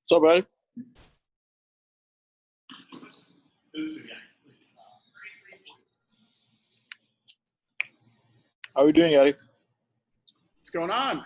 What's up, buddy? How are we doing, Eddie? What's going on?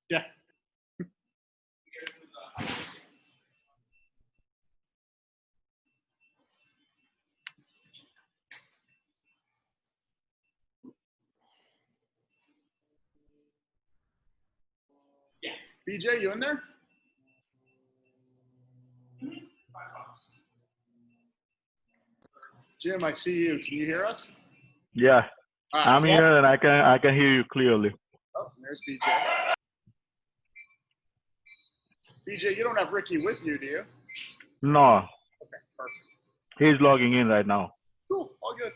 Yeah. BJ, you in there? Jim, I see you. Can you hear us? Yeah, All right. I'm here and I can hear you clearly. Oh, there's BJ. BJ, you don't have Ricky with you, do you? No, Okay, perfect. he's logging in right now. Cool, all good.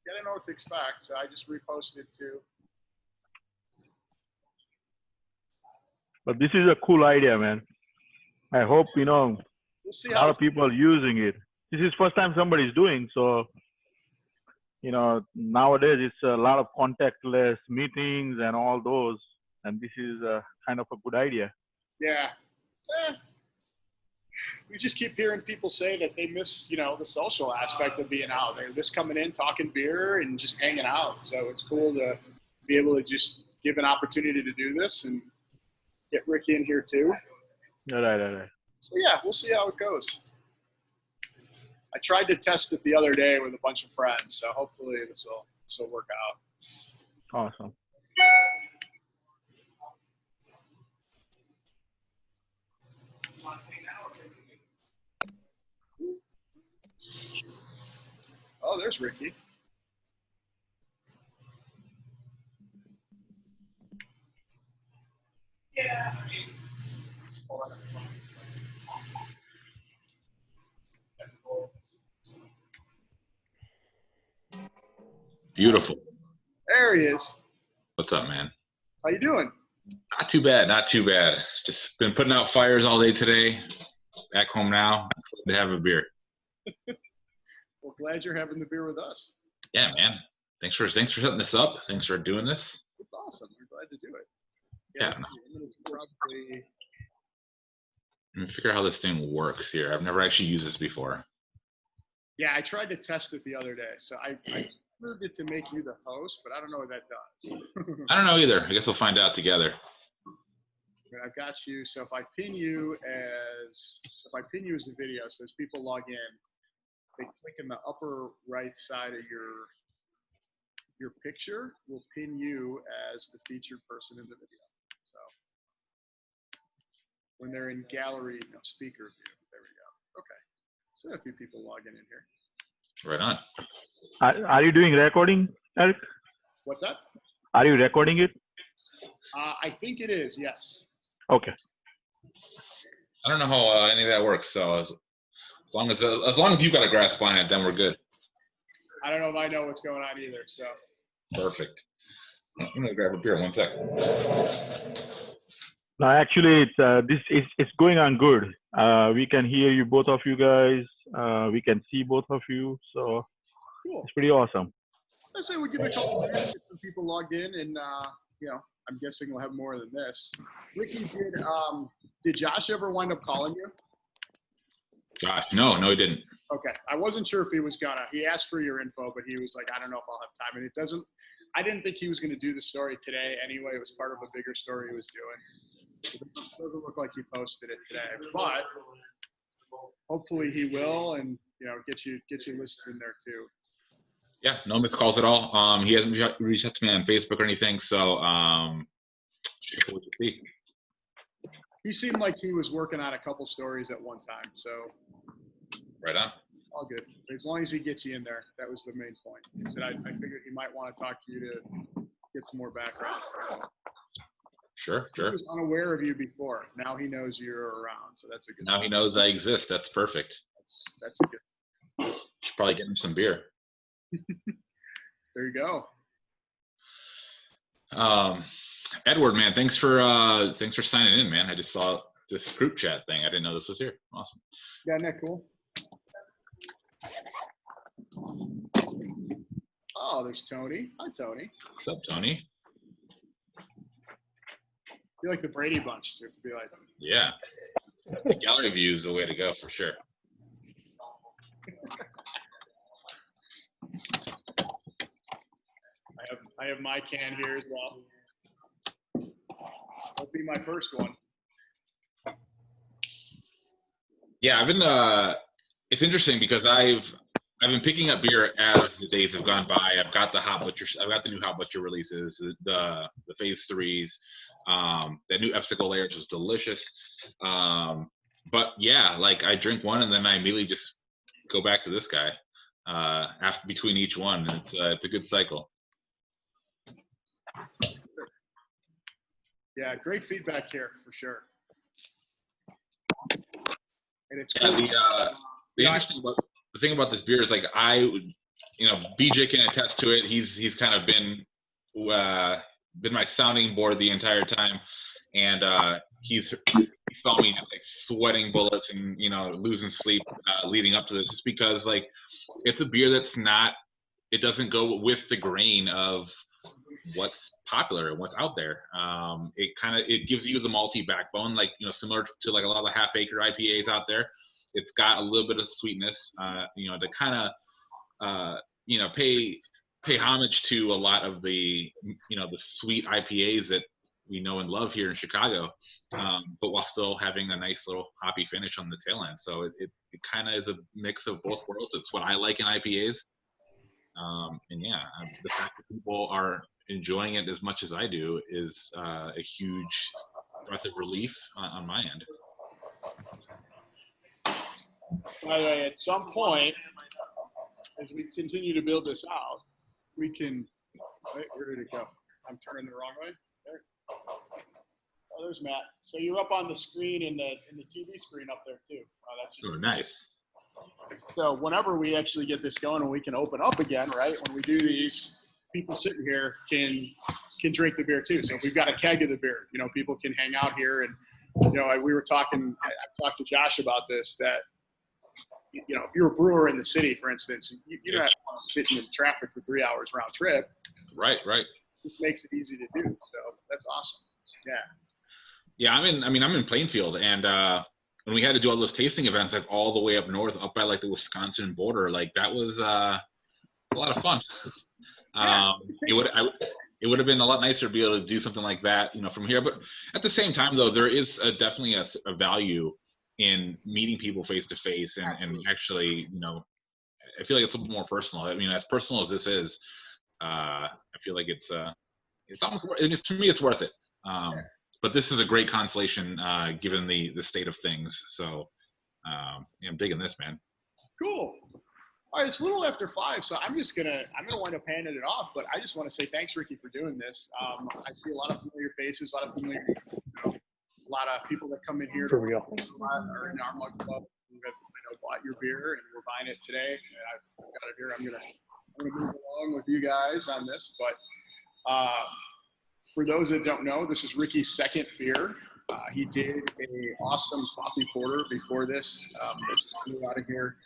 Yeah, I didn't know what to expect, so I just reposted too. But this is a cool idea, man. I hope, you know, We'll see a lot of people are using it. This is first time somebody's doing, so, you know, nowadays it's a lot of contactless meetings and all those, and this is kind of a good idea. Yeah. We just keep hearing people say that they miss, you know, the social aspect of being out. They're just coming in, talking beer, and just hanging out. So it's cool to be able to just give an opportunity to do this and get Ricky in here too. Right. So yeah, we'll see how it goes. I tried to test it the other day with a bunch of friends, so hopefully this will work out. Awesome. Oh, there's Ricky. Yeah. Beautiful. There he is. What's up, man? How you doing? Not too bad, not too bad. Just been putting out fires all day today. Back home now. Excited to have a beer. Well, glad you're having the beer with us. Yeah, man. Thanks for setting this up. Thanks for doing this. It's awesome. We're glad to do it. Yeah. It's probably... Let me figure out how this thing works here. I've never actually used this before. Yeah, I tried to test it the other day. So I moved it to make you the host, but I don't know what that does. I don't know either. I guess we'll find out together. But I've got you. So if I pin you as the video, so as people log in, they click in the upper right side of your picture, will pin you as the featured person in the video. So when they're in gallery, speaker view, there we go. Okay. So a few people logging in here. Right on. Are you doing recording, Eric? What's that? Are you recording it? I think it is, yes. Okay. I don't know how any of that works. So as long as you've got a grasp on it, then we're good. I don't know if I know what's going on either. So. Perfect. I'm gonna grab a beer. 1 sec. No, actually, it's going on good. We can hear you, both of you guys. We can see both of you. So cool. It's pretty awesome. I say we give it a couple minutes, get some people logged in, and you know, I'm guessing we'll have more than this. Ricky, did Josh ever wind up calling you? Josh, no, he didn't. Okay, I wasn't sure if he was gonna. He asked for your info, but he was like, I don't know if I'll have time. And I didn't think he was gonna do the story today anyway. It was part of a bigger story he was doing. It doesn't look like he posted it today, but hopefully he will, and you know, get you listed in there too. Yeah, no missed calls at all. He hasn't reached out to me on Facebook or anything, so we'll see. He seemed like he was working on a couple stories at one time, so right on. All good. As long as he gets you in there, that was the main point. He said I figured he might want to talk to you to get some more background. Sure. He was unaware of you before. Now he knows you're around, so that's a good. Now he knows I exist. That's perfect. That's a good. Should probably get him some beer. There you go. Edward, man, thanks for signing in, man. I just saw this group chat thing. I didn't know this was here. Awesome. Yeah, isn't that cool? Oh, there's Tony. Hi, Tony. What's up, Tony? You're like the Brady Bunch. You have to be like. Yeah. The gallery view is the way to go for sure. I have my can here as well. That'll be my first one. Yeah, I've been. It's interesting because I've been picking up beer as the days have gone by. I've got the Hop Butcher. I've got the new Hop Butcher releases, the Phase 3s. That new Epsicle Layers was delicious. But yeah, like I drink one and then I immediately just go back to this guy after between each one. It's a good cycle. Yeah, great feedback here for sure. And it's cool. The thing about this beer is like BJ can attest to it. He's kind of been my sounding board the entire time, and he saw me just like sweating bullets and losing sleep leading up to this, just because like it's a beer that's not. It doesn't go with the grain of what's popular and what's out there. It gives you the malty backbone, like similar to like a lot of the half-acre IPAs out there. It's got a little bit of sweetness, to kind of pay homage to a lot of the the sweet IPAs that we know and love here in Chicago, but while still having a nice little hoppy finish on the tail end. So it kind of is a mix of both worlds. It's what I like in IPAs. The fact that people are enjoying it as much as I do is a huge breath of relief on my end. By the way, at some point, as we continue to build this out, we can. Wait, where did it go? I'm turning the wrong way. There. Oh, there's Matt. So you're up on the screen in the TV screen up there too. That's just nice. So whenever we actually get this going and we can open up again, right? When we do these, people sitting here can drink the beer too. So if we've got a keg of the beer, people can hang out here. And we were talking. I talked to Josh about this. That if you're a brewer in the city, for instance, you don't have to sit in traffic for 3 hours round trip. Right. This makes it easy to do. So that's awesome. Yeah. Yeah, I'm in Plainfield, and when we had to do all those tasting events, like all the way up north, up by like the Wisconsin border, like that was a lot of fun. Yeah, it would have been a lot nicer to be able to do something like that, from here. But at the same time, though, there is definitely a value in meeting people face to face and actually, I feel like it's a little bit more personal. I mean, as personal as this is, I feel like it's almost, to me, it's worth it. But this is a great consolation given the state of things. So I'm digging this, man. Cool. All right, it's a little after 5, so I'm gonna wind up handing it off. But I just want to say thanks, Ricky, for doing this. I see a lot of familiar faces, a lot of familiar, a lot of people that come in here for real or in our mug club who have bought your beer and we're buying it today. And I've got it here. I'm gonna move along with you guys on this, but. For those that don't know, this is Ricky's second beer. He did an awesome coffee porter before this. That just flew out of here.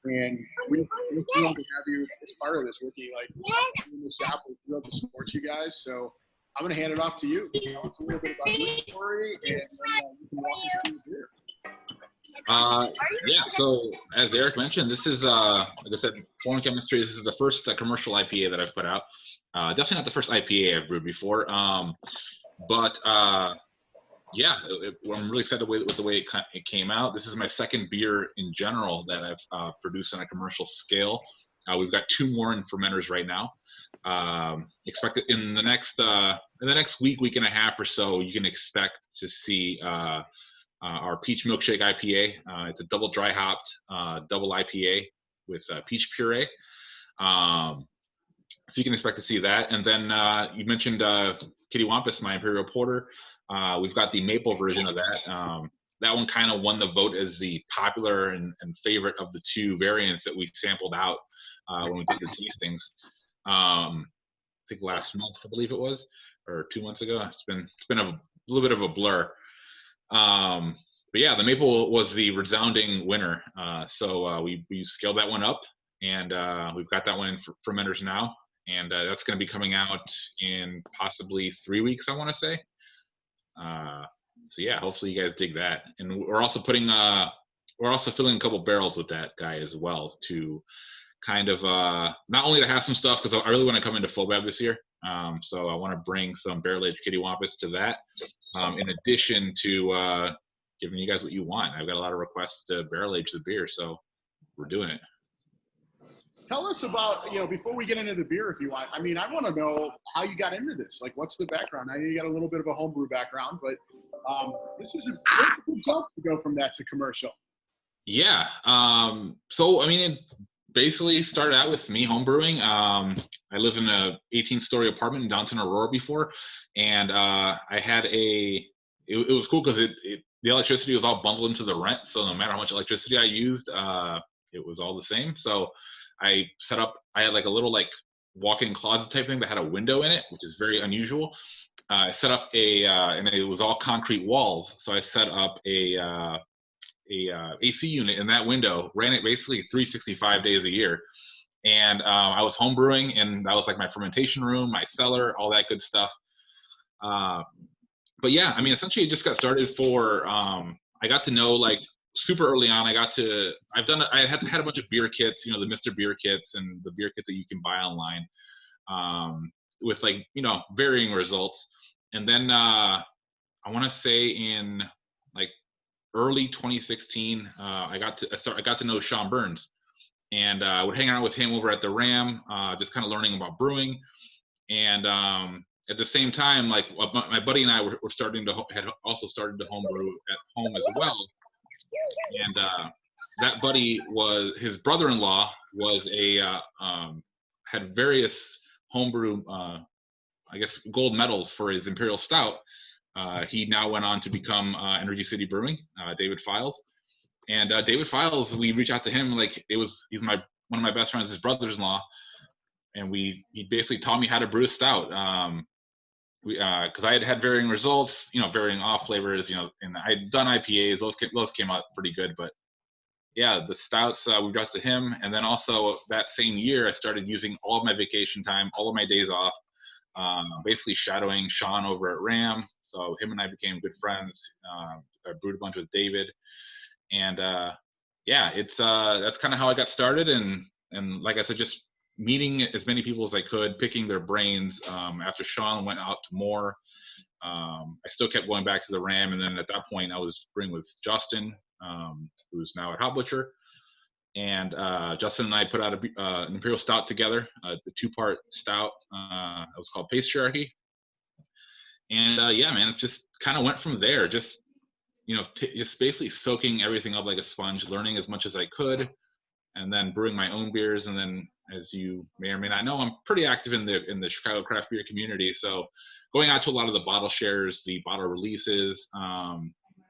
And we're thrilled to have you as part of this, Ricky. Like, in the shop, we're thrilled to support you guys. So I'm going to hand it off to you. Tell us a little bit about your story, and you can walk us through the beer. Yeah, so as Eric mentioned, this is, like I said, Foreign Chemistry. This is the first commercial IPA that I've put out. Definitely not the first IPA I've brewed before. Yeah, I'm really excited with the way it came out. This is my second beer in general that I've produced on a commercial scale. We've got 2 more in fermenters right now. Expect it in the next week and a half or so. You can expect to see our Peach Milkshake Ipa. It's a double dry hopped double IPA with peach puree. So you can expect to see that. And then you mentioned Kitty Wampus, my Imperial Porter. We've got the maple version of that. That one kind of won the vote as the popular and favorite of the 2 variants that we sampled out when we did the tastings. I think last month, I believe it was, or 2 months ago. It's been a little bit of a blur. But yeah, the maple was the resounding winner. So we scaled that one up, and we've got that one in fermenters now, and that's going to be coming out in possibly 3 weeks, I want to say. So yeah, hopefully you guys dig that. And we're also filling a couple barrels with that guy as well to kind of not only to have some stuff, because I really want to come into FOBAB this year. So I want to bring some barrel-aged Kitty Wampus to that, in addition to giving you guys what you want. I've got a lot of requests to barrel-age the beer, so we're doing it. Tell us about, before we get into the beer, if you want. I mean, I want to know how you got into this. Like, what's the background? I know you got a little bit of a homebrew background, but this is a good jump to go from that to commercial. Yeah. So, I mean, it basically started out with me homebrewing. I lived in a 18-story apartment in downtown Aurora before, and I had it was cool because the electricity was all bundled into the rent. So no matter how much electricity I used, it was all the same. So I had like a little like walk-in closet type thing that had a window in it, which is very unusual. I set up and it was all concrete walls. So I set up a AC unit in that window, ran it basically 365 days a year. And I was home brewing, and that was like my fermentation room, my cellar, all that good stuff. But yeah, I mean, essentially it just got started I got to know, like, super early on, I had a bunch of beer kits, the Mr. Beer kits and the beer kits that you can buy online, with like, varying results. And then I want to say in like early 2016, I got to know Sean Burns, and I would hang out with him over at the Ram, just kind of learning about brewing. And at the same time, like, my buddy and I had also started to homebrew at home as well. And that buddy his brother-in-law had various homebrew, I guess, gold medals for his Imperial Stout. He now went on to become Energy City Brewing, David Files. And David Files, we reached out to him, like, he's one of my best friends, his brother-in-law, and he basically taught me how to brew a stout. Because I had varying results, varying off flavors, and I'd done IPAs. Those came out pretty good, but yeah, the stouts, we got to him. And then also that same year, I started using all of my vacation time, all of my days off, basically shadowing Sean over at Ram. So him and I became good friends. I brewed a bunch with David, and yeah, that's kind of how I got started. And like I said, just meeting as many people as I could, picking their brains. After Sean went out to more, I still kept going back to the Ram. And then at that point, I was brewing with Justin, who's now at Hot Butcher. And Justin and I put out an Imperial Stout together, the 2-part stout. It was called Patriarchy. And yeah, man, it just kind of went from there. Just, just basically soaking everything up like a sponge, learning as much as I could, and then brewing my own beers. And then, as you may or may not know, I'm pretty active in the Chicago craft beer community. So going out to a lot of the bottle shares, the bottle releases,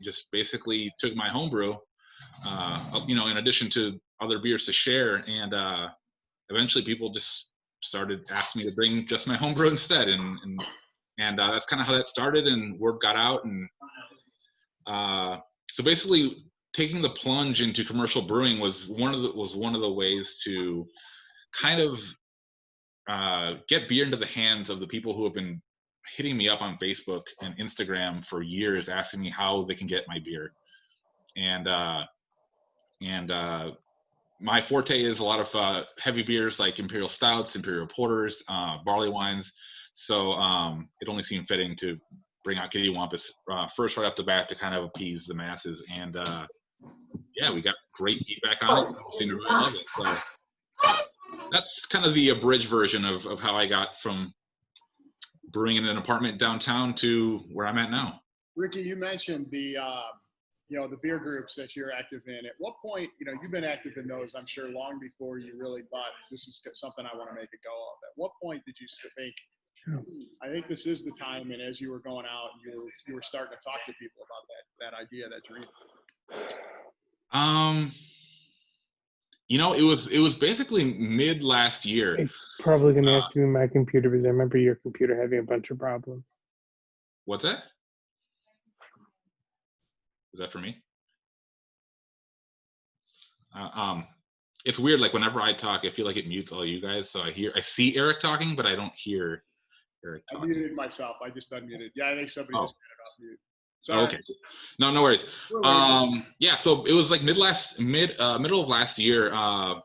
just basically took my homebrew, in addition to other beers to share. And eventually people just started asking me to bring just my homebrew instead. And that's kind of how that started, and word got out. And so basically taking the plunge into commercial brewing was one of the ways to kind of get beer into the hands of the people who have been hitting me up on Facebook and Instagram for years, asking me how they can get my beer. And my forte is a lot of heavy beers like imperial stouts, imperial porters, barley wines. So it only seemed fitting to bring out Kitty Wampus first right off the bat to kind of appease the masses. And yeah, we got great feedback on it. People seem to really love it. So that's kind of the abridged version of how I got from brewing in an apartment downtown to where I'm at now. Ricky, you mentioned the the beer groups that you're active in. At what point, you've been active in those, I'm sure, long before you really thought this is something I want to make a go of. At what point did you think, I think this is the time? And as you were going out, you were starting to talk to people about that idea, that dream. It was basically mid last year. It's probably going to have to be my computer, because I remember your computer having a bunch of problems. What's that? Is that for me? It's weird. Like whenever I talk, I feel like it mutes all you guys. So I see Eric talking, but I don't hear Eric talking. I muted myself. I just unmuted. Yeah, I think somebody just had it off mute. Sorry. Okay. No worries. Yeah. So it was like middle of last year. I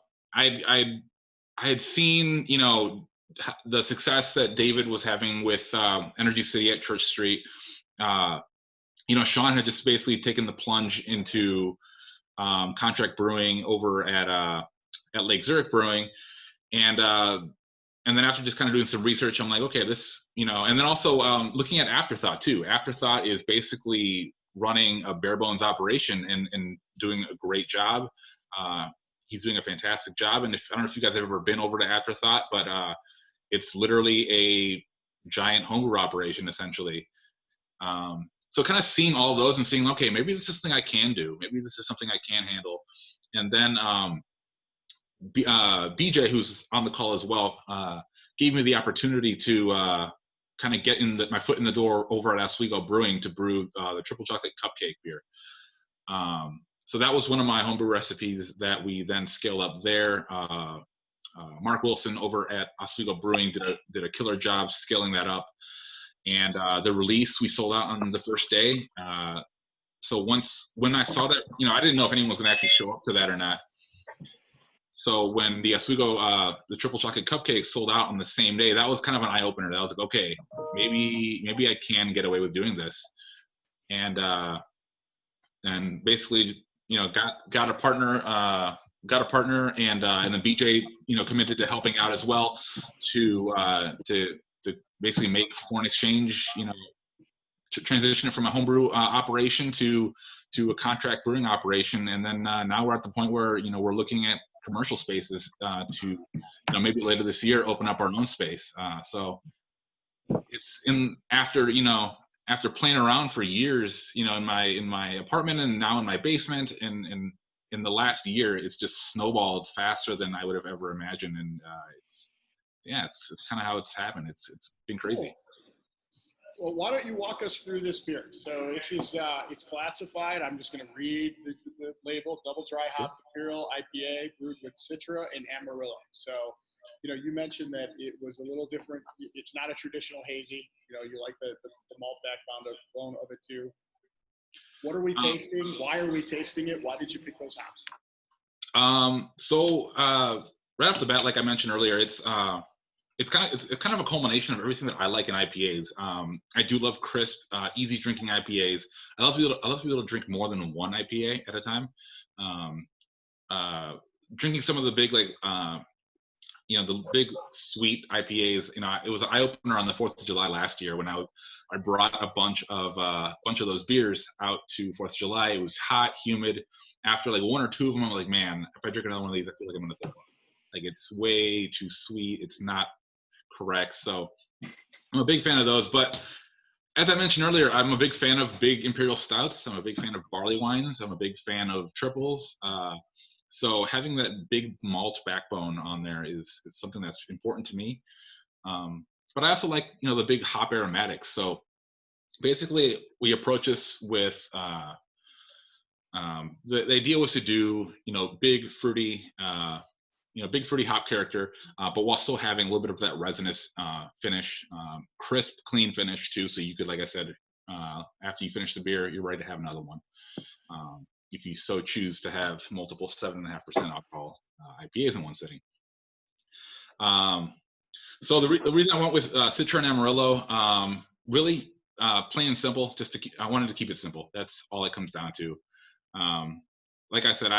had seen, the success that David was having with Energy City at Church Street. Sean had just basically taken the plunge into contract brewing over at Lake Zurich Brewing, and then after just kind of doing some research, I'm like, okay, this, and then also looking at Afterthought too. Afterthought is basically running a bare bones operation and doing a great job. He's doing a fantastic job, and I don't know if you guys have ever been over to Afterthought, but it's literally a giant homebrew operation essentially. So kind of seeing all of those and seeing, okay, maybe this is something I can do. Maybe this is something I can handle. And then BJ, who's on the call as well, gave me the opportunity to kind of get my foot in the door over at Oswego Brewing to brew the triple chocolate cupcake beer. So that was one of my homebrew recipes that we then scaled up there. Mark Wilson over at Oswego Brewing did a killer job scaling that up. And the release we sold out on the first day. So when I saw that, I didn't know if anyone was going to actually show up to that or not. So when the Oswego, the triple chocolate cupcakes sold out on the same day, that was kind of an eye opener. That was like, okay, maybe I can get away with doing this. And basically, got a partner, and then BJ, committed to helping out as well to basically make Foreign Exchange, transition it from a homebrew operation to a contract brewing operation. And then now we're at the point where, we're looking at commercial spaces to, maybe later this year, open up our own space. So it's after playing around for years, in my apartment and now in my basement, and in the last year, it's just snowballed faster than I would have ever imagined. And it's kind of how it's happened. It's been crazy. Well, why don't you walk us through this beer? So this is it's classified. I'm just going to read the label: double dry hopped imperial IPA brewed with Citra and Amarillo. So, you mentioned that it was a little different. It's not a traditional hazy. You like the malt backbone of it too. What are we tasting? Why are we tasting it? Why did you pick those hops? So right off the bat, like I mentioned earlier, it's kind of a culmination of everything that I like in IPAs. I do love crisp, easy drinking IPAs. I love to be able to drink more than one IPA at a time. Drinking some of the big the big sweet IPAs. It was an eye opener on the 4th of July last year when I brought a bunch of those beers out to 4th of July. It was hot, humid. After like one or two of them, I'm like, man, if I drink another one of these, I feel like I'm gonna throw up. Like it's way too sweet. It's not correct. So I'm a big fan of those. But as I mentioned earlier, I'm a big fan of big imperial stouts. I'm a big fan of barley wines. I'm a big fan of triples. So having that big malt backbone on there is something that's important to me. But I also like, the big hop aromatics. So basically we approach this with, the idea was to do, big fruity, big fruity hop character, but while still having a little bit of that resinous finish, crisp, clean finish too. So you could, like I said, after you finish the beer, you're ready to have another one. If you so choose to have multiple 7.5% alcohol IPAs in one sitting. So the reason I went with Citra and Amarillo, really plain and simple. I wanted to keep it simple. That's all it comes down to. Like I said,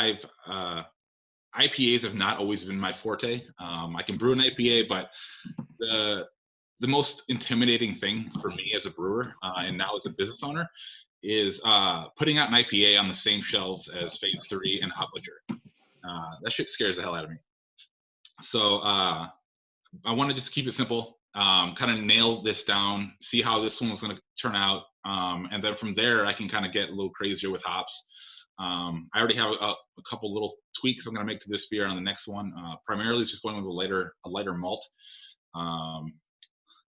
IPAs have not always been my forte. I can brew an IPA, but the most intimidating thing for me as a brewer and now as a business owner is putting out an IPA on the same shelves as Phase 3 and Hop Liquor. That shit scares the hell out of me. So I wanted just to keep it simple, kind of nail this down, see how this one was going to turn out, and then from there I can kind of get a little crazier with hops. I already have a couple little tweaks I'm going to make to this beer on the next one. Primarily, it's just going with a lighter malt. I'm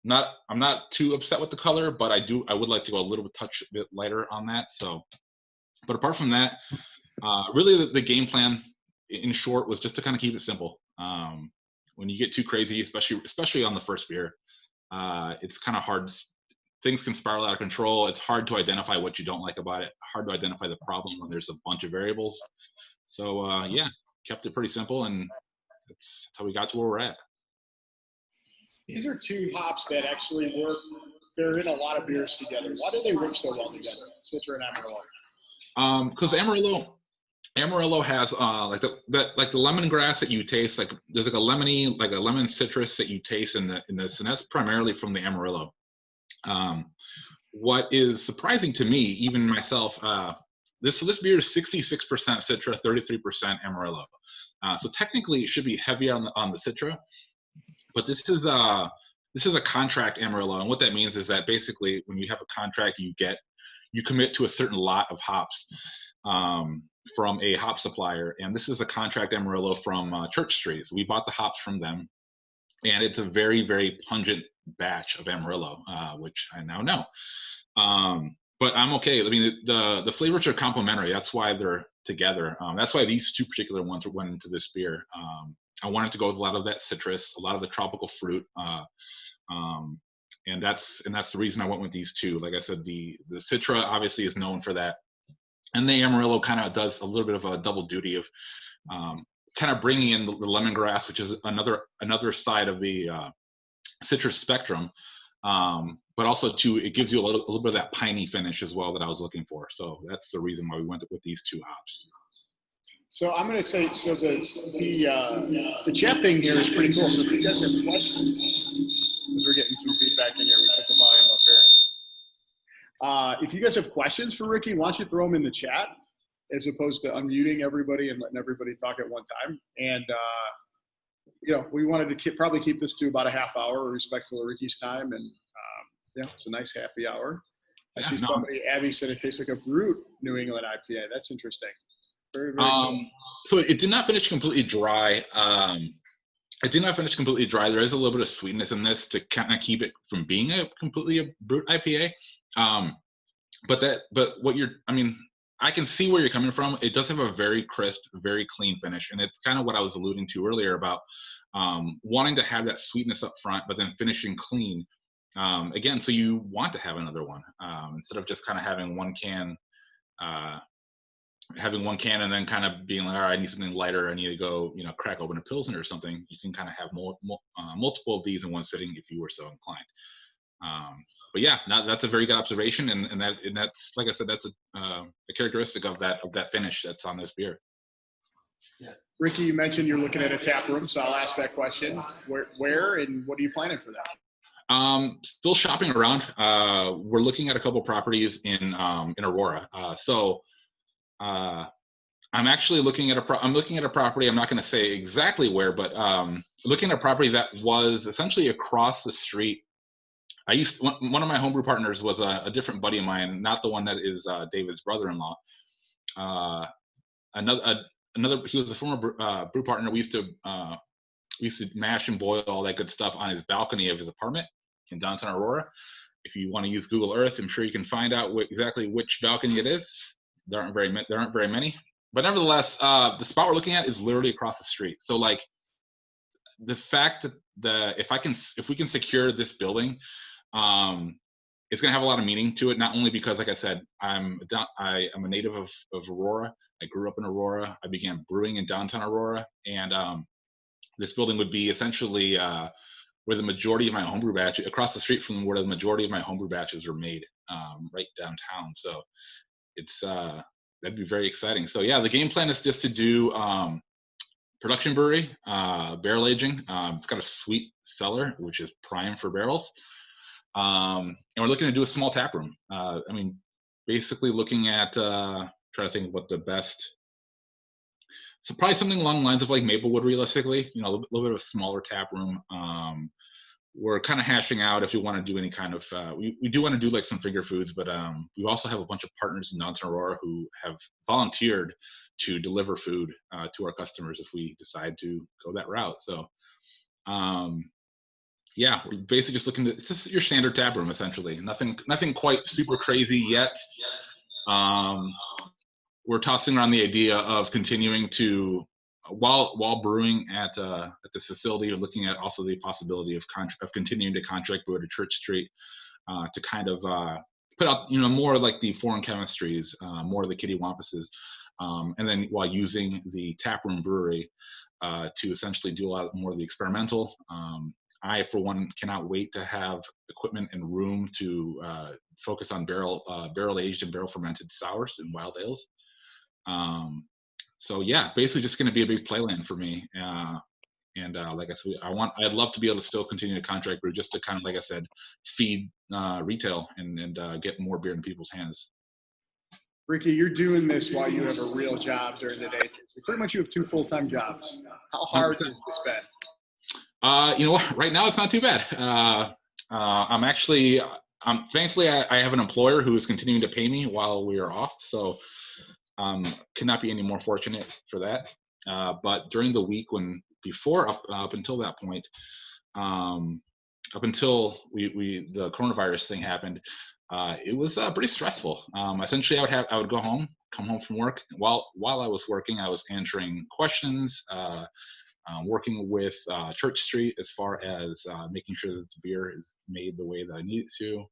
not too upset with the color, but I would like to go a little bit lighter on that. So, but apart from that, really the game plan, in short, was just to kind of keep it simple. When you get too crazy, especially on the first beer, it's kind of hard. Things can spiral out of control. It's hard to identify what you don't like about it. Hard to identify the problem when there's a bunch of variables. So yeah, kept it pretty simple, and that's how we got to where we're at. These are two hops that actually work. They're in a lot of beers together. Why do they work so well together, Citra and Amarillo? Because Amarillo has like the lemongrass that you taste. Like there's like a lemon citrus that you taste in this, and that's primarily from the Amarillo. What is surprising to me, even myself, this beer is 66% Citra, 33% Amarillo. So technically, it should be heavier on the Citra, but this is a contract Amarillo, and what that means is that basically, when you have a contract, you commit to a certain lot of hops from a hop supplier, and this is a contract Amarillo from Church Street. So we bought the hops from them, and it's a very, very pungent batch of Amarillo, which I now know. But I'm okay. I mean, the flavors are complementary. That's why they're together. That's why these two particular ones went into this beer. I wanted to go with a lot of that citrus, a lot of the tropical fruit, and that's the reason I went with these two. Like I said, the Citra obviously is known for that, and the Amarillo kind of does a little bit of a double duty of kind of bringing in the lemongrass, which is another side of the citrus spectrum, but also too, it gives you a little bit of that piney finish as well that I was looking for. So that's the reason why we went with these two hops. So I'm going to say, so the chat thing here is pretty cool. So if you guys have questions, because we're getting some feedback in here, we put the volume up here. If you guys have questions for Ricky, why don't you throw them in the chat, as opposed to unmuting everybody and letting everybody talk at one time. And we wanted to probably keep this to about a half hour, respectful of Ricky's time. And it's a nice happy hour. I see somebody, Abby said it tastes like a brewed New England IPA. That's interesting. Very, very cool. So it did not finish completely dry. There is a little bit of sweetness in this to kind of keep it from being a brewed IPA. I can see where you're coming from. It does have a very crisp, very clean finish, and it's kind of what I was alluding to earlier about wanting to have that sweetness up front, but then finishing clean. Again, so you want to have another one instead of just kind of having one can and then kind of being like, all right, I need something lighter. I need to go, crack open a Pilsner or something. You can kind of have multiple of these in one sitting if you were so inclined. But yeah, that's a very good observation, and that's, like I said, that's a characteristic of that finish that's on this beer. Yeah. Ricky, you mentioned you're looking at a tap room, so I'll ask that question. Where and what are you planning for that? Still shopping around. We're looking at a couple properties in Aurora. I'm actually looking at a property. I'm not going to say exactly where, but looking at a property that was essentially across the street. One of my homebrew partners was a different buddy of mine, not the one that is David's brother-in-law. He was a former brew partner. We used to mash and boil all that good stuff on his balcony of his apartment in downtown Aurora. If you want to use Google Earth, I'm sure you can find out exactly which balcony it is. There aren't very many, but nevertheless, the spot we're looking at is literally across the street. So like, the fact that if we can secure this building, it's going to have a lot of meaning to it. Not only because, like I said, I'm a native of Aurora. I grew up in Aurora. I began brewing in downtown Aurora, and this building would be essentially where the majority of my homebrew batches, across the street from where the majority of my homebrew batches are made, right downtown. So it's that'd be very exciting. So yeah, the game plan is just to do production brewery, barrel aging. It's got a sweet cellar, which is prime for barrels. And we're looking to do a small tap room. I mean, basically looking at, try to think of what the best, so probably something along the lines of like Maplewood, realistically, you know, a little bit of a smaller tap room. We're kind of hashing out if we want to do any kind of, we do want to do like some finger foods, but we also have a bunch of partners in downtown Aurora who have volunteered to deliver food to our customers if we decide to go that route. So, yeah, we're basically just looking to, it's just your standard tap room, essentially. Nothing quite super crazy yet. We're tossing around the idea of continuing to, while brewing at this facility, we're looking at also the possibility of continuing to contract brew at Church Street to kind of put out, you know, more like the foreign chemistries, more of the kitty wampuses, and then while using the taproom brewery to essentially do a lot more of the experimental. I, for one, cannot wait to have equipment and room to focus on barrel aged and barrel fermented sours and wild ales. So yeah, basically just going to be a big playland for me. And like I said, I'd love to be able to still continue to contract brew just to kind of, like I said, feed retail and get more beer in people's hands. Ricky, you're doing this while you have a real job during the day. Pretty much you have 2 full-time jobs. How hard 100%. has this been? You know what? Right now it's not too bad. Thankfully I have an employer who is continuing to pay me while we are off. So could not be any more fortunate for that. But during the week up until that point, up until the coronavirus thing happened, it was pretty stressful. Essentially, I would come home from work. While I was working, I was answering questions, working with Church Street as far as making sure that the beer is made the way that I need it to,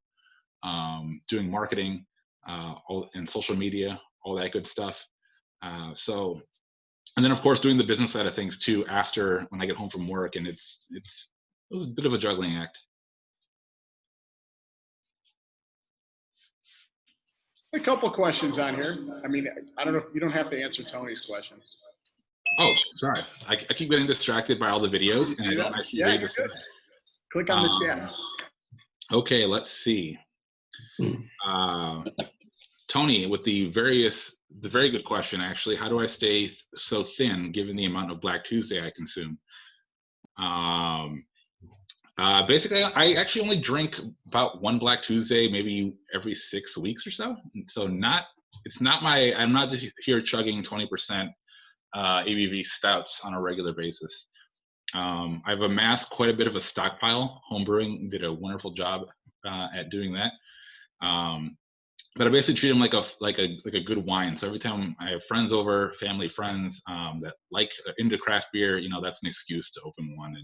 doing marketing, and social media, all that good stuff. And then of course doing the business side of things too after when I get home from work, and it was a bit of a juggling act. A couple questions on here. I mean, I don't know if you don't have to answer Tony's question. Oh, sorry. I keep getting distracted by all the videos and I don't actually read the. Click on the chat. Okay, let's see. Tony, with the very good question, actually. How do I stay so thin given the amount of Black Tuesday I consume? Basically, I actually only drink about 1 Black Tuesday, maybe every 6 weeks or so. So I'm not just here chugging 20% ABV stouts on a regular basis. I've amassed quite a bit of a stockpile. Homebrewing did a wonderful job at doing that. But I basically treat them like a good wine. So every time I have friends over, family friends that like into craft beer, you know, that's an excuse to open one,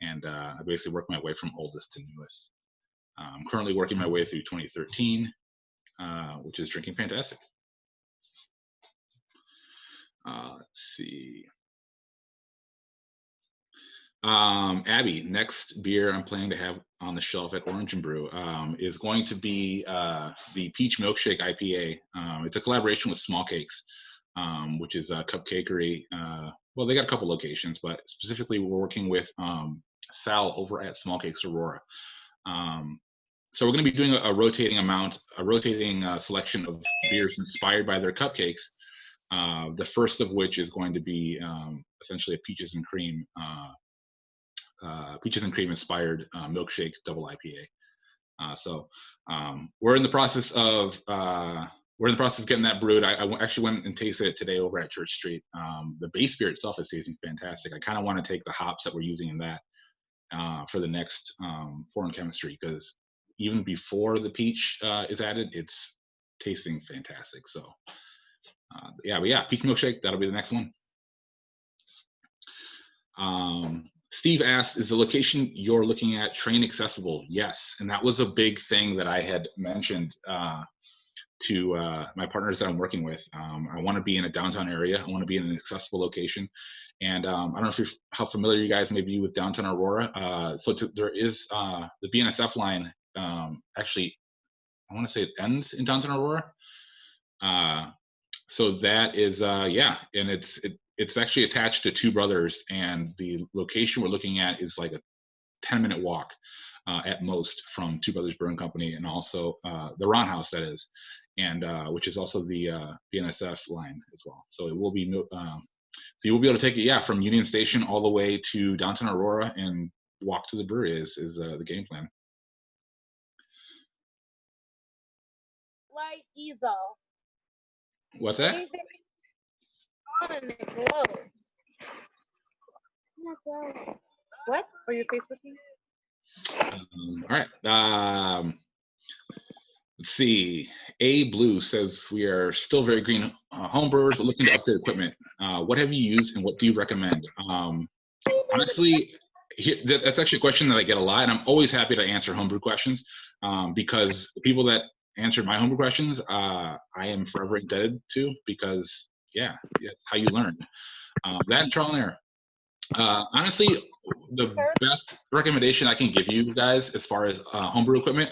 and I basically work my way from oldest to newest. I'm currently working my way through 2013, which is drinking fantastic. Let's see. Abby, next beer I'm planning to have on the shelf at Orange and Brew is going to be the Peach Milkshake Ipa. It's a collaboration with Small Cakes, which is a cupcakery. Well, they got a couple locations, but specifically we're working with Sal over at Small Cakes Aurora. So we're going to be doing a rotating selection of beers inspired by their cupcakes. The first of which is going to be essentially a peaches and cream inspired Milkshake Double Ipa. So we're in the process of getting that brewed. I actually went and tasted it today over at Church Street. The base beer itself is tasting fantastic. I kind of want to take the hops that we're using in that for the next foreign chemistry, because even before the peach is added, it's tasting fantastic. So Peach Milkshake, that'll be the next one. Steve asked, is the location you're looking at train accessible? Yes. And that was a big thing that I had mentioned to my partners that I'm working with. I want to be in a downtown area. I want to be in an accessible location. And I don't know if you're, how familiar you guys may be with downtown Aurora. There is the BNSF line. Actually, I want to say it ends in downtown Aurora. So that is, yeah, and it's actually attached to Two Brothers, and the location we're looking at is like a 10-minute walk at most from Two Brothers Brewing Company, and also the Ron House, that is, and which is also the BNSF line as well. So it will be, so you will be able to take it, yeah, from Union Station all the way to downtown Aurora and walk to the brewery is the game plan. Light easel. What's that? Anything on and it glows. What? Are you Facebooking? All right. Let's see. A Blue says we are still very green home brewers, but looking to upgrade equipment. What have you used and what do you recommend? Honestly, that's actually a question that I get a lot, and I'm always happy to answer homebrew questions because the people that answered my homebrew questions, I am forever indebted to, because yeah, it's how you learn. That and trial and error. Honestly, the best recommendation I can give you guys as far as homebrew equipment,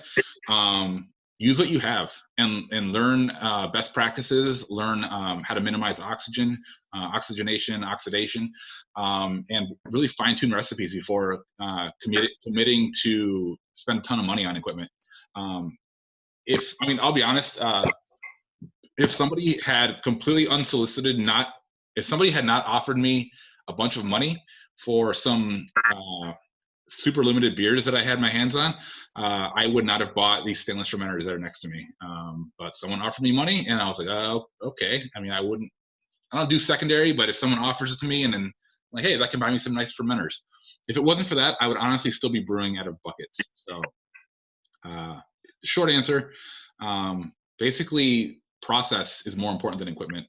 use what you have and learn best practices, learn how to minimize oxygen, oxygenation, oxidation, and really fine tune recipes before committing to spend a ton of money on equipment. I'll be honest, if somebody had completely unsolicited, if somebody had not offered me a bunch of money for some super limited beers that I had my hands on, I would not have bought these stainless fermenters that are next to me. But someone offered me money, and I was like, oh, okay. I mean, I don't do secondary, but if someone offers it to me and then like, hey, that can buy me some nice fermenters. If it wasn't for that, I would honestly still be brewing out of buckets. So the short answer, basically, process is more important than equipment.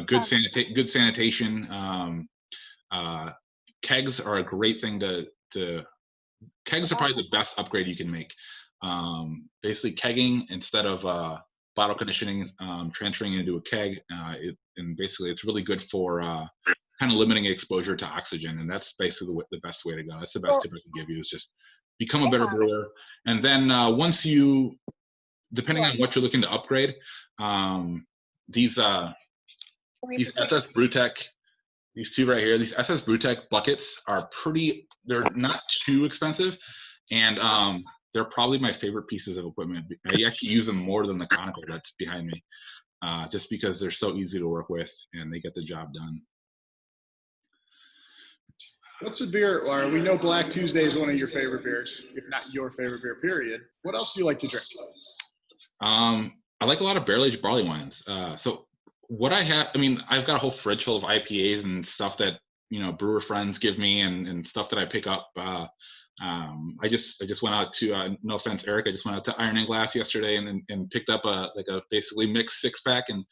Good sanitation. Kegs are a great thing kegs are probably the best upgrade you can make. Basically, kegging instead of bottle conditioning, transferring into a keg, and basically it's really good for kind of limiting exposure to oxygen, and that's basically the best way to go. That's the best tip I can give you, is just become a better brewer. And then once you, depending on what you're looking to upgrade, these SS Brewtech, these two right here, these SS Brewtech buckets are they're not too expensive, and they're probably my favorite pieces of equipment. I actually use them more than the conical that's behind me, just because they're so easy to work with and they get the job done. What's a beer? Or we know Black Tuesday is one of your favorite beers, if not your favorite beer, period. What else do you like to drink? I like a lot of barrel-aged barley wines. So what I have, I've got a whole fridge full of IPAs and stuff that, brewer friends give me, and stuff that I pick up. I just went out to, no offense, Eric, I just went out to Iron and Glass yesterday and picked up a basically mixed 6-pack, and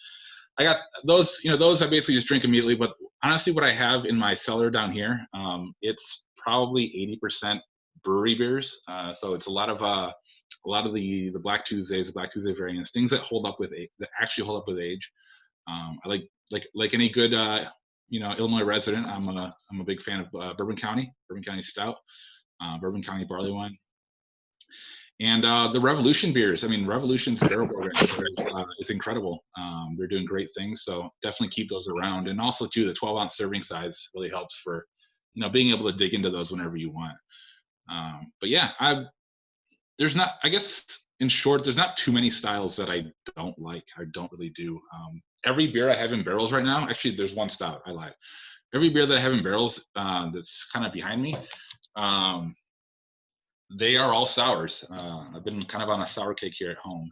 I got those, those I basically just drink immediately. But honestly, what I have in my cellar down here, it's probably 80% brewery beers. So it's a lot of the Black Tuesdays, the Black Tuesday variants, things that actually hold up with age. I like any good Illinois resident. I'm a big fan of Bourbon County Stout, Bourbon County barley wine, and the Revolution beers. Revolution's barrel program is incredible. They're doing great things, so definitely keep those around. And also too, the 12-ounce serving size really helps for being able to dig into those whenever you want. But yeah, I guess in short, there's not too many styles that I don't like. I don't really do. Every beer I have in barrels right now, actually there's one stout, I lied. Every beer that I have in barrels that's kind of behind me, they are all sours. I've been kind of on a sour kick here at home,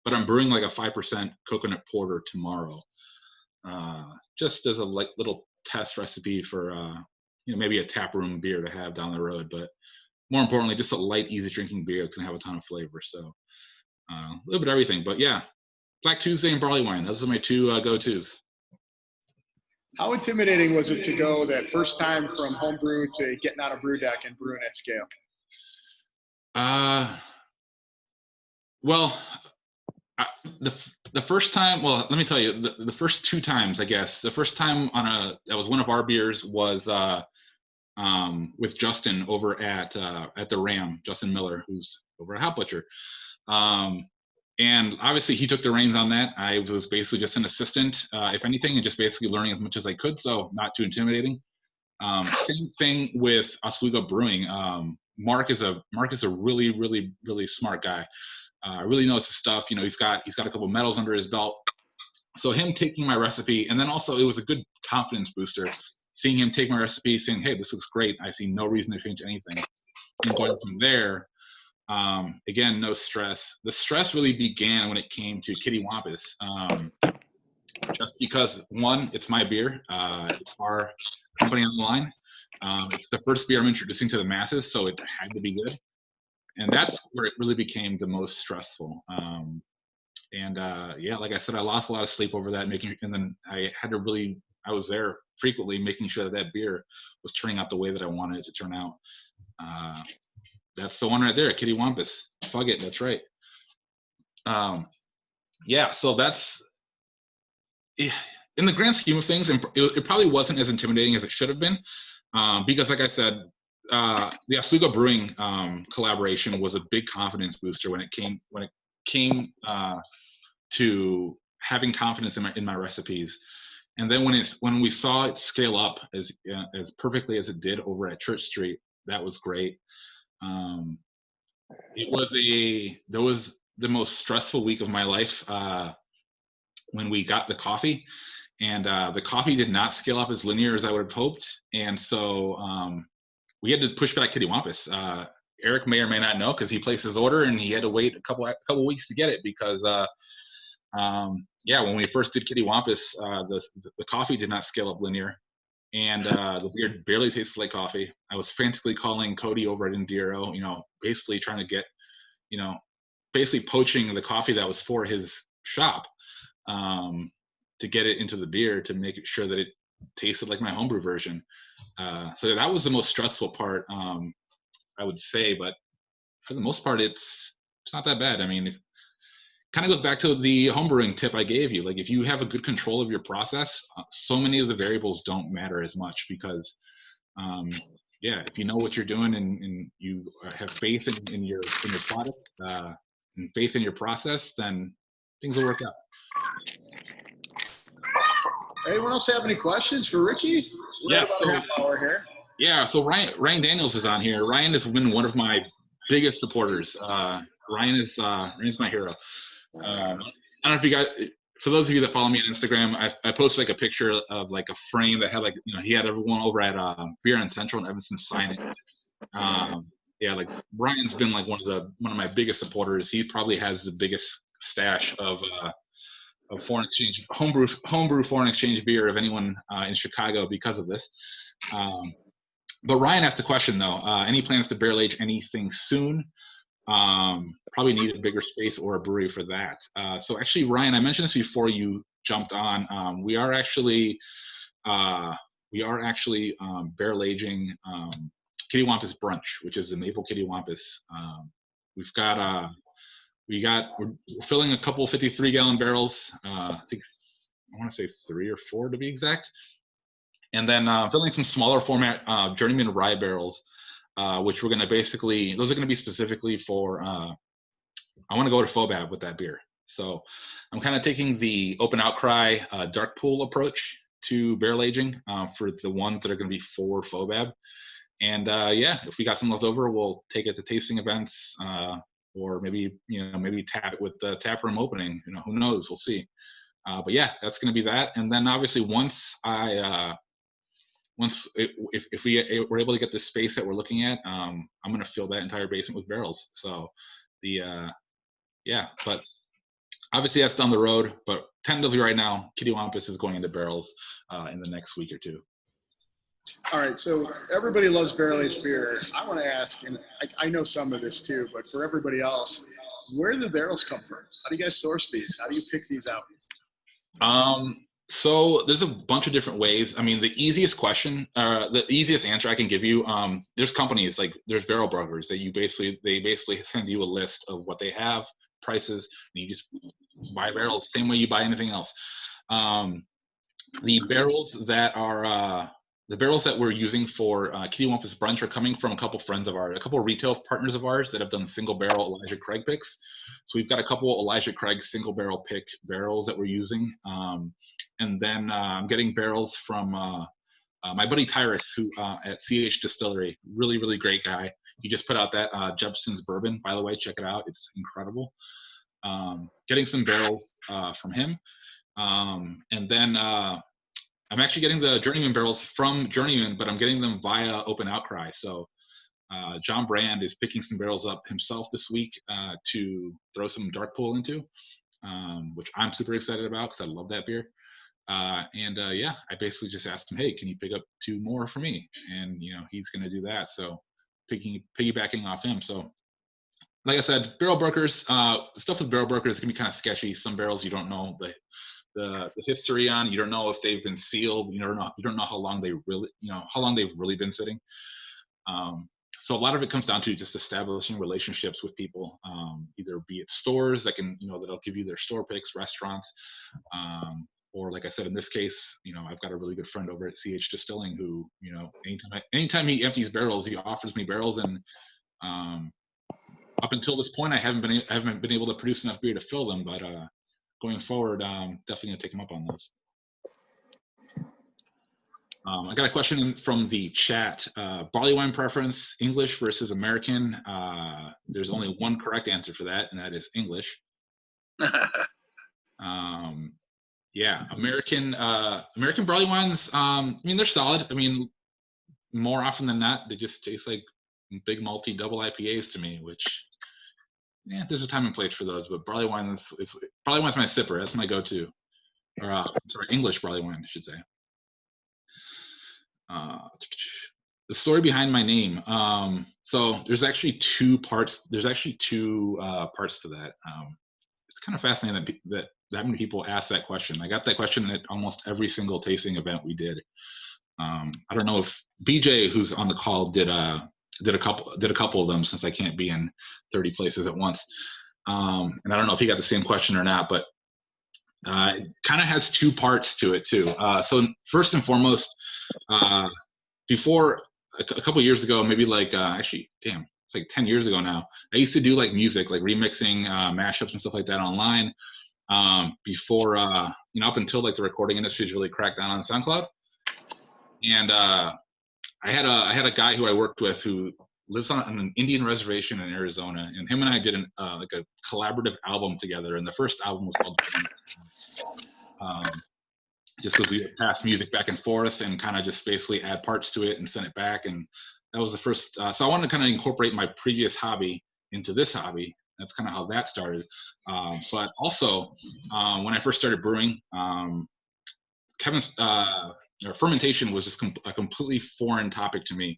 but I'm brewing like a 5% coconut porter tomorrow, just as a little test recipe for maybe a tap room beer to have down the road. But more importantly, just a light, easy drinking beer that's gonna have a ton of flavor. So a little bit of everything. But yeah, Black Tuesday and barley wine, those are my two go-tos. How intimidating was it to go that first time from homebrew to getting on a brew deck and brewing at scale? Well, the first time, well, let me tell you, the first 2 times, I guess. The first time that was one of our beers was with Justin over at the Ram, Justin Miller, who's over at Hot Butcher. And obviously he took the reins on that. I was basically just an assistant, if anything, and just basically learning as much as I could, so not too intimidating. Same thing with Oswego Brewing. Mark is a really, really, really smart guy. Really knows his stuff. You know, he's got a couple medals under his belt. So him taking my recipe, and then also it was a good confidence booster, seeing him take my recipe, saying, "Hey, this looks great. I see no reason to change anything." And going from there, again, no stress. The stress really began when it came to Kitty Wampus. Just because, one, it's my beer. It's our company on the line. It's the first beer I'm introducing to the masses, so it had to be good. And that's where it really became the most stressful. Yeah, like I said, I lost a lot of sleep over that, and then I was there frequently making sure that beer was turning out the way that I wanted it to turn out. That's the one right there, Kitty Wampus. Fuck it, that's right. Yeah, so that's, in the grand scheme of things, it probably wasn't as intimidating as it should have been, because like I said, the Oswego Brewing collaboration was a big confidence booster when it came to having confidence in my recipes. And then when we saw it scale up as perfectly as it did over at Church Street, that was great. That was the most stressful week of my life when we got the coffee, and the coffee did not scale up as linear as I would have hoped, and so we had to push back Kitty Wampus. Eric may or may not know because he placed his order and he had to wait a couple weeks to get it because when we first did Kitty Wampus, the coffee did not scale up linear, and the beer barely tasted like coffee. I was frantically calling Cody over at Indiro, basically trying to get, basically poaching the coffee that was for his shop to get it into the beer to make sure that it tasted like my homebrew version. So that was the most stressful part, I would say, but for the most part, it's not that bad. I mean, it kind of goes back to the homebrewing tip I gave you. Like, if you have a good control of your process, so many of the variables don't matter as much because, if you know what you're doing and you have faith in your product and faith in your process, then things will work out. Anyone else have any questions for Ricky? Yeah, so half hour here. Yeah, so Ryan Daniels is on here. Ryan has been one of my biggest supporters. Ryan's my hero. I don't know if you guys, for those of you that follow me on Instagram, I posted like a picture of like a frame that had like, he had everyone over at Beer and Central and Evanston sign it. Like Ryan's been like one of my biggest supporters. He probably has the biggest stash of foreign exchange homebrew foreign exchange beer of anyone in Chicago because of this. But Ryan asked a question though. Any plans to barrel age anything soon? Probably need a bigger space or a brewery for that. So actually, Ryan, I mentioned this before you jumped on. We are actually barrel aging Kitty Wampus Brunch, which is a maple Kitty Wampus. We're filling a couple 53-gallon barrels. I want to say 3 or 4 to be exact. And then filling some smaller format journeyman rye barrels, which we're going to those are going to be specifically for, I want to go to FOBAB with that beer. So I'm kind of taking the open outcry dark pool approach to barrel aging for the ones that are going to be for FOBAB. And if we got some left over, we'll take it to tasting events or maybe tap it with the tap room opening. Who knows? We'll see. But yeah, that's going to be that. And then obviously if we're able to get the space that we're looking at, I'm going to fill that entire basement with barrels. So but obviously that's down the road, but tentatively right now, Kitty Wampus is going into barrels in the next week or two. All right, so everybody loves barrel-aged beer. I want to ask, and I know some of this too, but for everybody else, where do the barrels come from? How do you guys source these? How do you pick these out? So there's a bunch of different ways. I mean, the easiest answer I can give you, there's companies like there's barrel brokers that they basically send you a list of what they have, prices, and you just buy barrels same way you buy anything else. The barrels that we're using for Kitty Wampus Brunch are coming from a couple friends of ours, a couple of retail partners of ours that have done single barrel Elijah Craig picks. So we've got a couple of Elijah Craig single barrel pick barrels that we're using. And then I'm getting barrels from my buddy Tyrus, who at CH Distillery, really, really great guy. He just put out that Jepson's bourbon, by the way, check it out. It's incredible. Getting some barrels from him. And then I'm actually getting the Journeyman barrels from Journeyman, but I'm getting them via Open Outcry. So John Brand is picking some barrels up himself this week to throw some dark pool into, which I'm super excited about because I love that beer. Yeah, I basically just asked him, hey, can you pick up 2 more for me? And, he's going to do that. So piggybacking off him. So like I said, barrel brokers, stuff with barrel brokers can be kind of sketchy. Some barrels you don't know the history on. You don't know if they've been sealed. You don't know how long they've really been sitting. So a lot of it comes down to just establishing relationships with people, either be it stores that can, that'll give you their store picks, restaurants, or like I said, in this case, I've got a really good friend over at CH Distilling who, anytime he empties barrels, he offers me barrels. And up until this point, I haven't been able to produce enough beer to fill them, but going forward, definitely gonna take him up on those. I got a question from the chat. Barley wine preference, English versus American. There's only one correct answer for that, and that is English. Yeah, American barley wines, they're solid. More often than not, they just taste like big malty double IPAs to me, which, yeah, there's a time and place for those, but barley wine's my sipper. That's my go-to. Or, English barley wine, I should say. The story behind my name. So there's actually 2 parts. There's actually 2 parts to that. It's kind of fascinating that many people ask that question. I got that question at almost every single tasting event we did. I don't know if BJ, who's on the call, did a couple of them, since I can't be in 30 places at once. And I don't know if he got the same question or not, but it kind of has 2 parts to it too. So first and foremost, before a couple years ago, maybe it's like 10 years ago now, I used to do like music, like remixing, mashups and stuff like that online. Before, up until like the recording industry's really cracked down on SoundCloud. And I had a guy who I worked with who lives on an Indian reservation in Arizona, and him and I did a collaborative album together. And the first album was called just because we would pass music back and forth and kind of just basically add parts to it and send it back. And that was the first. So I wanted to kind of incorporate my previous hobby into this hobby. That's kind of how that started. But also, when I first started brewing, fermentation was just a completely foreign topic to me.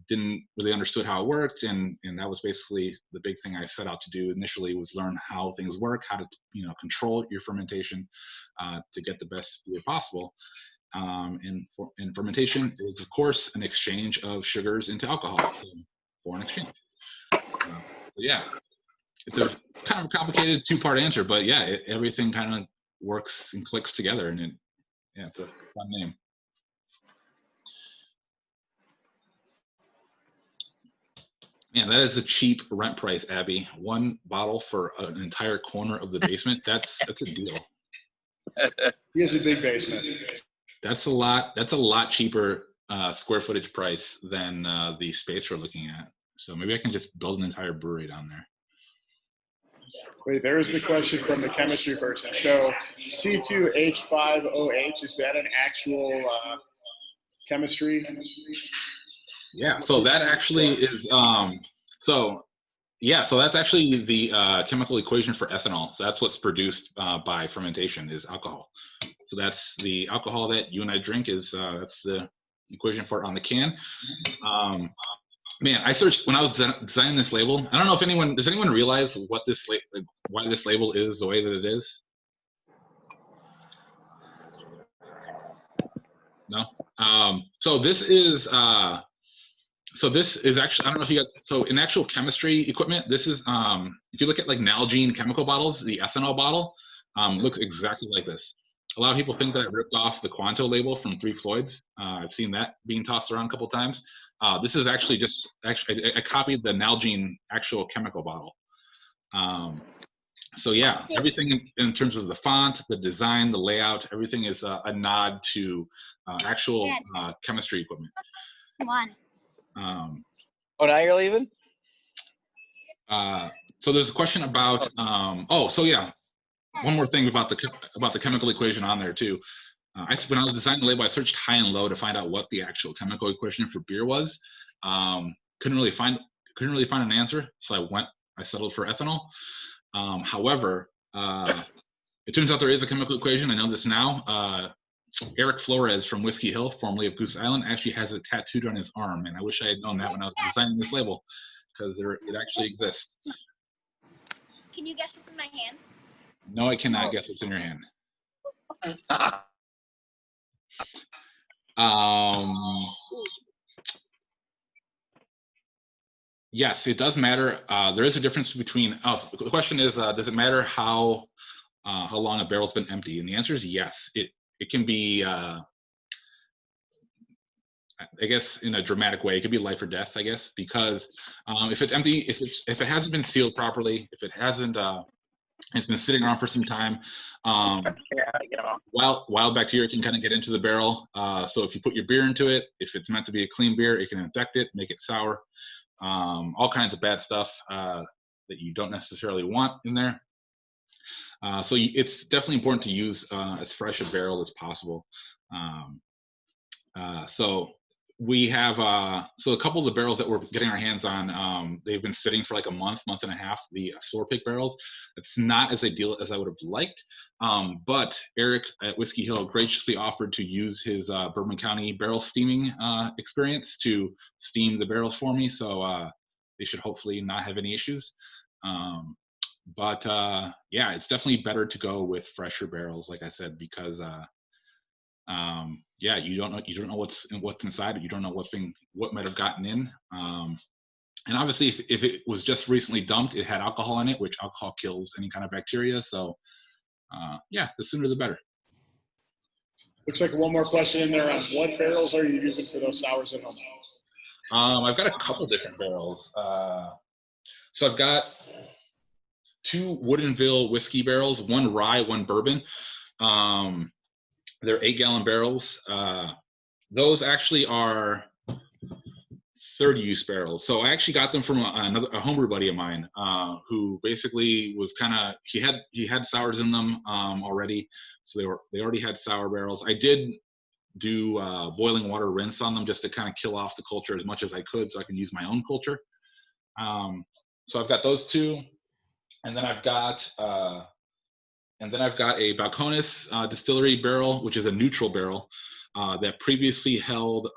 Didn't really understood how it worked, and that was basically the big thing I set out to do initially, was learn how things work, how to control your fermentation to get the best beer possible. And fermentation is, of course, an exchange of sugars into alcohol, so foreign exchange. Yeah, it's a kind of a complicated 2-part answer, but yeah, everything kind of works and clicks together, and it's a fun name. Yeah, that is a cheap rent price, Abby. 1 bottle for an entire corner of the basement. That's a deal. He has a big basement. That's a lot cheaper square footage price than the space we're looking at. So maybe I can just build an entire brewery down there. Wait, there is the question from the chemistry person. So C2H5OH, is that an actual chemistry? Yeah, so that actually is, so that's actually the chemical equation for ethanol. So that's what's produced by fermentation, is alcohol. So that's the alcohol that you and I drink, that's the equation for it on the can. Man, I searched when I was designing this label. I don't know if does anyone realize what why this label is the way that it is? No. So this is actually, I don't know if you guys, so in actual chemistry equipment, this is, if you look at like Nalgene chemical bottles, the ethanol bottle looks exactly like this. A lot of people think that I ripped off the Quanto label from Three Floyds. I've seen that being tossed around a couple times. This is actually I copied the Nalgene actual chemical bottle. So yeah, everything in terms of the font, the design, the layout, everything is a nod to actual chemistry equipment. Come on. Oh, now you're leaving? So there's a question about so yeah, one more thing about the chemical equation on there too. When I was designing the label, I searched high and low to find out what the actual chemical equation for beer was. Couldn't really find an answer, so I settled for ethanol. However, it turns out there is a chemical equation. I know this now. Eric Flores from Whiskey Hill, formerly of Goose Island, actually has it tattooed on his arm, and I wish I had known that when I was designing this label, because it actually exists. Can you guess what's in my hand? No, I cannot guess what's in your hand. Yes, it does matter. There is a difference between. So the question is, does it matter how long a barrel's been empty? And the answer is yes. It can be. I guess in a dramatic way, it could be life or death. I guess because if it's empty, if it hasn't been sealed properly, if it hasn't, it's been sitting around for some time. Wild bacteria can kind of get into the barrel. So if you put your beer into it, if it's meant to be a clean beer, it can infect it, make it sour. All kinds of bad stuff that you don't necessarily want in there. So it's definitely important to use as fresh a barrel as possible. So we have so a couple of the barrels that we're getting our hands on, they've been sitting for like a month and a half, the store pick barrels. It's not as ideal as I would have liked, but Eric at Whiskey Hill graciously offered to use his Bourbon County barrel steaming experience to steam the barrels for me, so they should hopefully not have any issues. But yeah, it's definitely better to go with fresher barrels, like I said, because yeah, you don't know what's inside it. You don't know what might have gotten in. And obviously, if it was just recently dumped, it had alcohol in it, which alcohol kills any kind of bacteria. So yeah, the sooner the better. Looks like one more question in there on what barrels are you using for those sours at home? I've got a couple different barrels. So I've got 2 Woodinville whiskey barrels, one rye, one bourbon. They're 8-gallon barrels. Those actually are 30-use barrels. So I actually got them from a homebrew buddy of mine who basically was he had sours in them already. So they already had sour barrels. I did do boiling water rinse on them just to kind of kill off the culture as much as I could so I can use my own culture. So I've got those 2. And then I've got a Balcones distillery barrel, which is a neutral barrel that previously held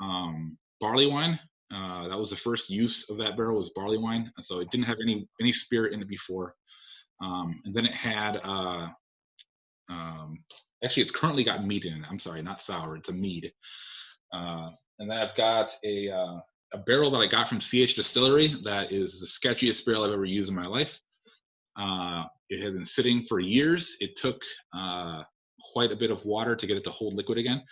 barley wine. That was the first use of that barrel, was barley wine. So it didn't have any spirit in it before. And then it had, actually it's currently got mead in it. I'm sorry, not sour, it's a mead. And then I've got a barrel that I got from CH Distillery that is the sketchiest barrel I've ever used in my life. It had been sitting for years. It took quite a bit of water to get it to hold liquid again.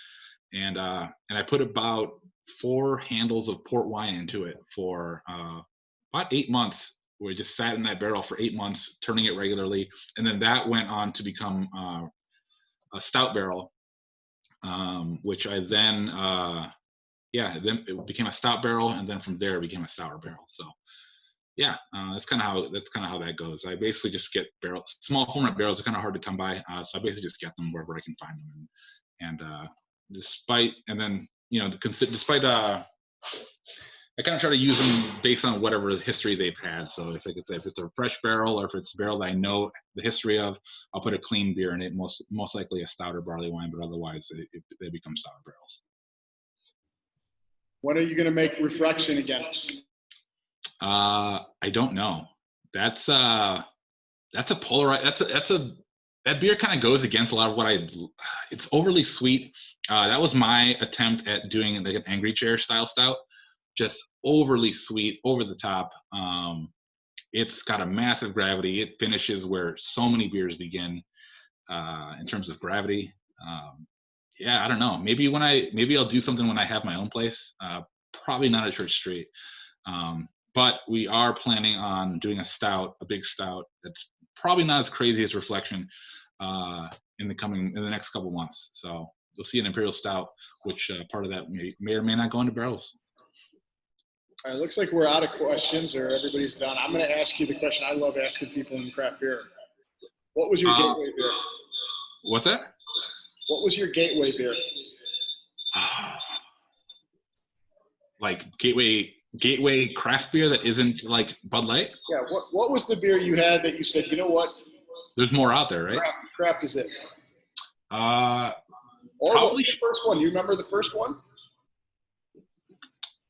And I put about 4 handles of port wine into it for about 8 months. We just sat in that barrel for 8 months, turning it regularly. And then that went on to become a stout barrel, which I then, then it became a stout barrel. And then from there it became a sour barrel. So yeah, that's kind of how that goes. I basically just get small format barrels are kind of hard to come by, so I basically just get them wherever I can find them. And despite I kind of try to use them based on whatever history they've had. So if it's a fresh barrel, or if it's a barrel that I know the history of, I'll put a clean beer in it, most likely a stouter barley wine, but otherwise they become sour barrels. When are you going to make Reflection again? I don't know. That's a polarized. that beer kind of goes against a lot of what it's overly sweet. That was my attempt at doing like an Angry Chair style stout, just overly sweet, over the top. It's got a massive gravity. It finishes where so many beers begin in terms of gravity. Yeah, I don't know. Maybe I'll do something when I have my own place. Probably not at Church Street. But we are planning on doing a big stout. That's probably not as crazy as Reflection in the next couple months. So you'll see an Imperial Stout, which part of that may or may not go into barrels. All right, looks like we're out of questions, or everybody's done. I'm going to ask you the question I love asking people in craft beer. What was your gateway beer? What's that? What was your gateway beer? Like gateway craft beer that isn't like Bud Light? Yeah. What was the beer you had that you said, you know what? There's more out there, right? Craft is it. Or what was the first one? You remember the first one?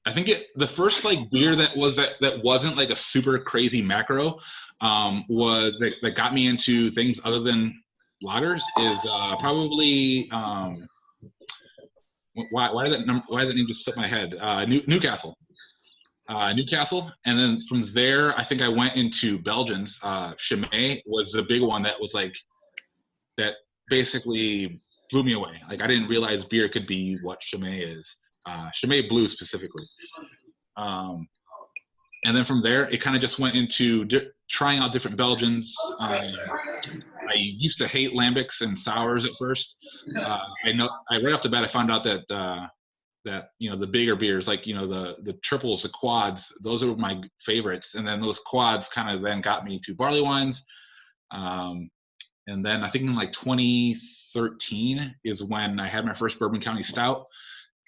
I think the first like beer that wasn't like a super crazy macro was that got me into things other than lagers is probably why did that name just slip my head? Newcastle. Newcastle, and then from there I think I went into Belgians. Chimay was the big one that was like that basically blew me away. Like I didn't realize beer could be what Chimay is. Chimay Blue specifically. And then from there, it kind of just went into trying out different Belgians. I used to hate lambics and sours at first. Right off the bat, I found out that the bigger beers, like the triples, the quads, those are my favorites. And then those quads kind of then got me to barley wines. And then I think in like 2013 is when I had my first Bourbon County Stout.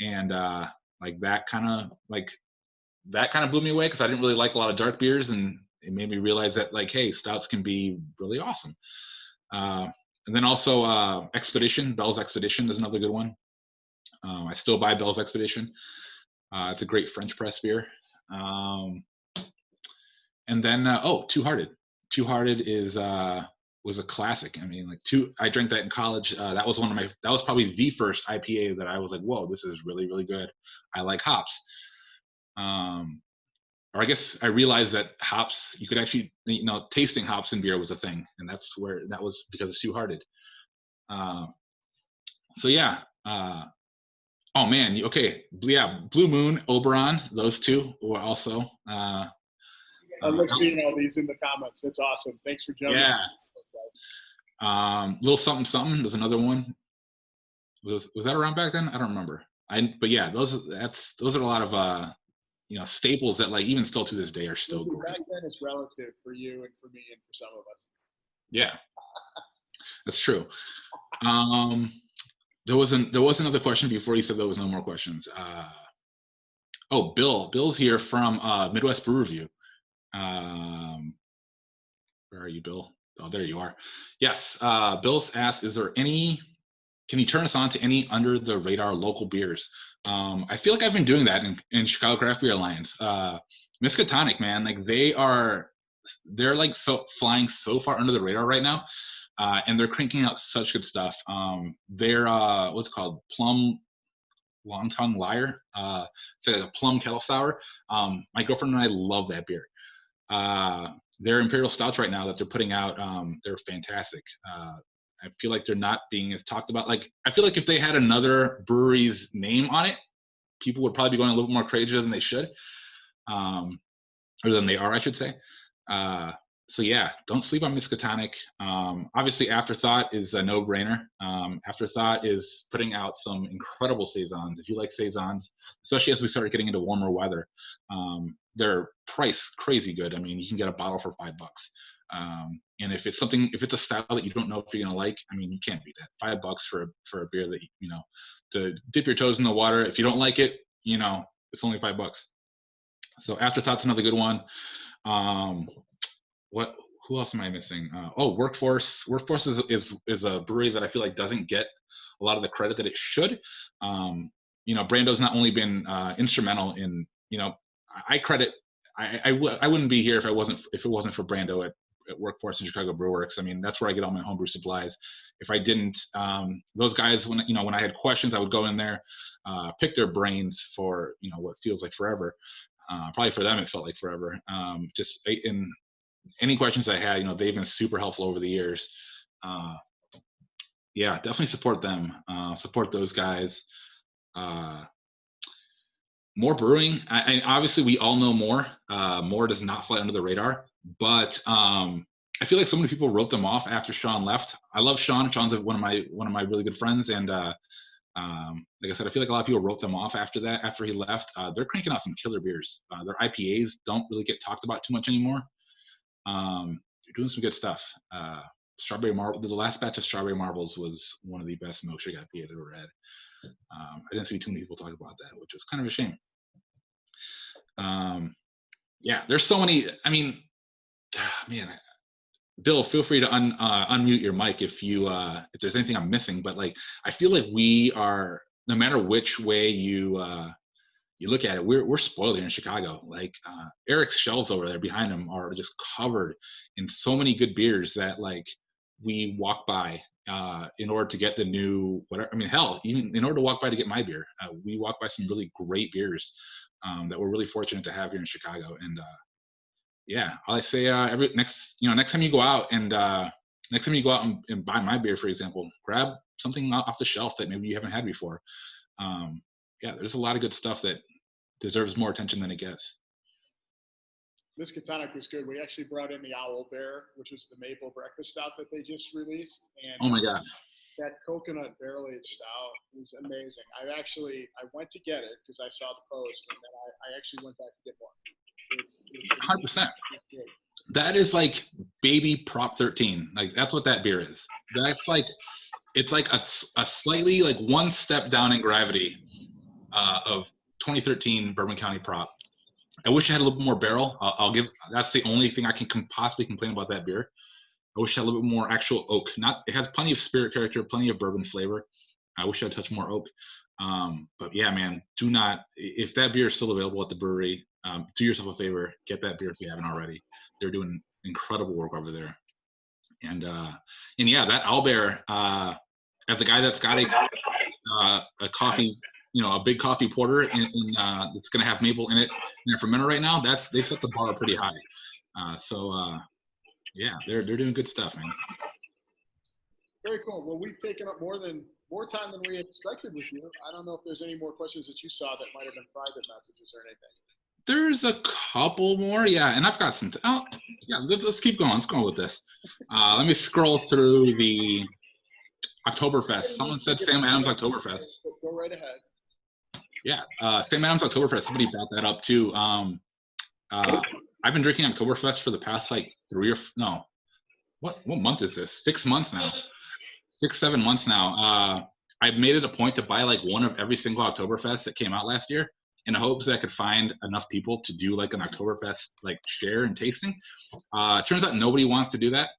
And that kind of blew me away because I didn't really like a lot of dark beers, and it made me realize that like, hey, stouts can be really awesome. And then also Expedition, Bell's Expedition is another good one. I still buy Bell's Expedition. It's a great French press beer. And then Two Hearted. Two Hearted was a classic. I mean, I drank that in college. That was probably the first IPA that I was like, whoa, this is really, really good. I like hops. Or I guess I realized that hops, you could actually, tasting hops in beer was a thing. And that was because of Two Hearted. So yeah. Oh man. Okay. Yeah. Blue Moon, Oberon, those two were also, I love seeing all these in the comments. That's awesome. Thanks for joining us. Little something something. There's another one. Was that around back then? I don't remember. But yeah, those are a lot of staples that like even still to this day are still great. Back then is relative for you and for me and for some of us. Yeah, that's true. There was another question before you said there was no more questions. Bill's here from Midwest Brew Review. Where are you, Bill? Oh, there you are. Yes. Bill's asked, can you turn us on to any under the radar local beers? I feel like I've been doing that in Chicago Craft Beer Alliance. Miskatonic, man, like they're like flying so far under the radar right now. And they're cranking out such good stuff. They're what's it called? Plum Long Tongue Liar. It's like a plum kettle sour. My girlfriend and I love that beer. Their Imperial Stouts right now that they're putting out, they're fantastic. I feel like they're not being as talked about. Like, I feel like if they had another brewery's name on it, people would probably be going a little more crazy than they should, or than they are, I should say. So yeah, don't sleep on Miskatonic. Obviously, Afterthought is a no-brainer. Afterthought is putting out some incredible saisons. If you like saisons, especially as we start getting into warmer weather, they're priced crazy good. I mean, you can get a bottle for $5. And if it's a style that you don't know if you're gonna like, I mean, you can't beat that. $5 for a beer that to dip your toes in the water. If you don't like it, it's only $5. So Afterthought's another good one. Who else am I missing? Workforce. Workforce is a brewery that I feel like doesn't get a lot of the credit that it should. Brando's not only been instrumental in, I wouldn't be here if it wasn't for Brando workforce in Chicago Brew Works. I mean, that's where I get all my homebrew supplies. If I didn't, those guys, when I had questions, I would go in there, pick their brains for what feels like forever. Probably for them, it felt like forever. Just in any questions I had, they've been super helpful over the years. Yeah, definitely support them. Support those guys. More brewing. I obviously we all know more. More does not fly under the radar, but I feel like so many people wrote them off after Sean left. I love Sean. Sean's one of my really good friends, and like I said, I feel like a lot of people wrote them off after he left. They're cranking out some killer beers. Their IPAs don't really get talked about too much anymore. They're doing some good stuff. Strawberry Marble. The last batch of Strawberry Marbles was one of the best milkshake IPAs I've ever had. I didn't see too many people talk about that, which was kind of a shame. Yeah, there's so many. I mean, man, Bill, feel free to unmute your mic if there's anything I'm missing. But like, I feel like we are, no matter which way you look at it, we're spoiled here in Chicago. Like Eric's shelves over there behind him are just covered in so many good beers that like we walk by in order to get the new whatever. I mean, hell, even in order to walk by to get my beer, we walk by some really great beers that we're really fortunate to have here in Chicago. And yeah, I say next time you go out and buy my beer, for example, grab something off the shelf that maybe you haven't had before. Yeah, there's a lot of good stuff that deserves more attention than it gets. This Tonic was good. We actually brought in the Owl Bear, which was the maple breakfast stout that they just released. And oh my God. That coconut barrel-aged stout is amazing. I went to get it because I saw the post, and then I actually went back to get more. It's 100%. That is like baby Prop 13. Like that's what that beer is. That's like, it's like a slightly like one step down in gravity of 2013 Bourbon County Prop. I wish I had a little bit more barrel. That's the only thing I can possibly complain about that beer. I wish I had a little bit more actual oak. It has plenty of spirit character, plenty of bourbon flavor. I wish I had touched more oak. But yeah, man, if that beer is still available at the brewery, do yourself a favor, get that beer if you haven't already. They're doing incredible work over there. And yeah, that Owlbear, as a guy that's got a coffee, a big coffee porter that's going to have maple in it in their fermenter right now, they set the bar pretty high. So yeah, they're doing good stuff, man. Very cool. Well, we've taken up more time than we expected with you. I don't know if there's any more questions that you saw that might have been private messages or anything. There's a couple more, yeah, and I've got some. Yeah, let's keep going. Let's go with this. Let me scroll through the Oktoberfest. Someone said Sam Adams Oktoberfest. Go right ahead. Yeah, Sam Adams Oktoberfest. Somebody brought that up too. I've been drinking Oktoberfest for the past like what month is this? 6 months now. 6-7 months now. I've made it a point to buy like one of every single Oktoberfest that came out last year, in hopes that I could find enough people to do like an Oktoberfest like share and tasting. It turns out nobody wants to do that.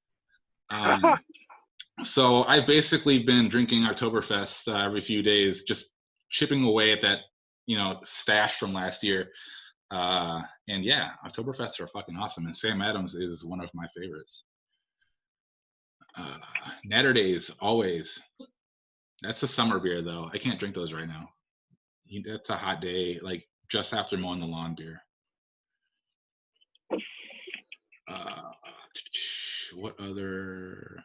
So I've basically been drinking Oktoberfest every few days, just chipping away at that, stash from last year. And yeah, Oktoberfests are fucking awesome. And Sam Adams is one of my favorites. Natter Days, always. That's a summer beer though. I can't drink those right now. That's a hot day, like just after mowing the lawn beer. What other?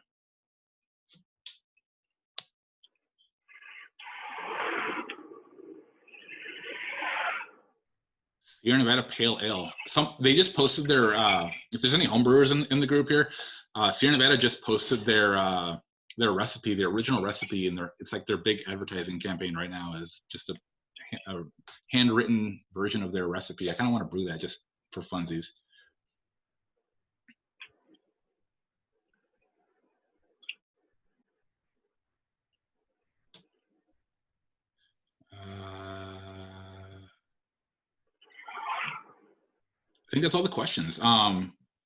Sierra Nevada Pale Ale. They just posted their. If there's any homebrewers in the group here, Sierra Nevada just posted their recipe, their original recipe, and it's like their big advertising campaign right now is just a handwritten version of their recipe. I kind of want to brew that just for funsies. I think that's all the questions.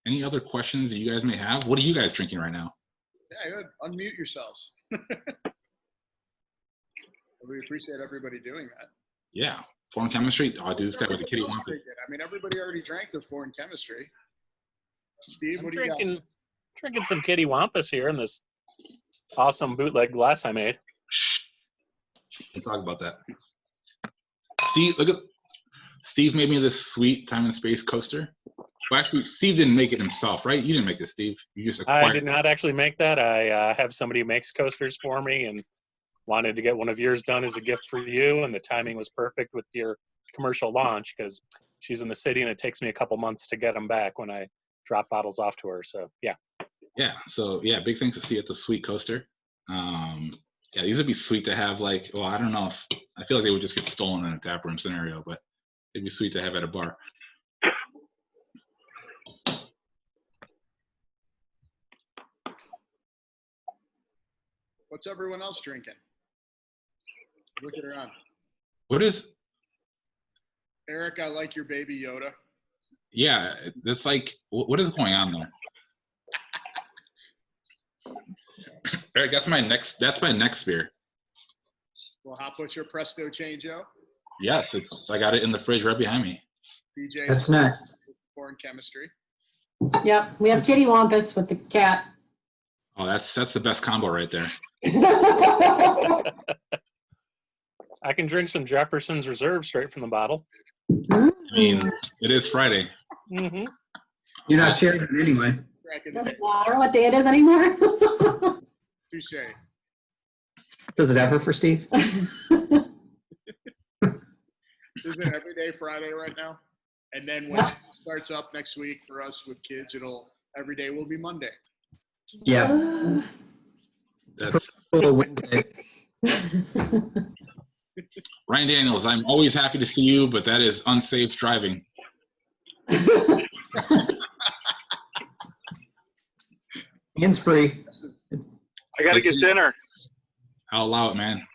Any other questions that you guys may have? What are you guys drinking right now? Yeah, good. Unmute yourselves. We appreciate everybody doing that. Yeah, Foreign Chemistry. Oh, dude, this guy with the kitty wants it. I mean, everybody already drank the Foreign Chemistry. Steve, what do you got? Drinking some Kitty Wampus here in this awesome bootleg glass I made. We'll talk about that. Steve, look at Steve made me this sweet time and space coaster. Well, actually, Steve didn't make it himself, right? You didn't make it, Steve. You just acquired. I did not actually make that. I have somebody who makes coasters for me and wanted to get one of yours done as a gift for you, and the timing was perfect with your commercial launch because she's in the city and it takes me a couple months to get them back when I drop bottles off to her. So, yeah. Yeah. So, yeah, big thanks to Steve. It's a sweet coaster. Yeah, these would be sweet to have, like, well, I don't know if, I feel like they would just get stolen in a tap room scenario, but it'd be sweet to have at a bar. What's everyone else drinking? Look at around. What is? Eric, I like your baby Yoda. Yeah, that's like, what is going on there? Eric, that's my next beer. Well, how about your Presto Changeo? Yes, I got it in the fridge right behind me. BJ. That's nice. Foreign chemistry. Yep, we have Kitty Wampus with the cat. Oh, that's the best combo right there. I can drink some Jefferson's Reserve straight from the bottle. I mean, it is Friday. Mm-hmm. You're not sharing it anyway. Doesn't matter what day it is anymore. Touche. Does it ever for Steve? Is it every day Friday right now? And then when it starts up next week for us with kids, every day will be Monday. Yeah. That's Wednesday. Ryan Daniels, I'm always happy to see you, but that is unsafe driving. Hands free. I gotta get dinner. I'll allow it, man.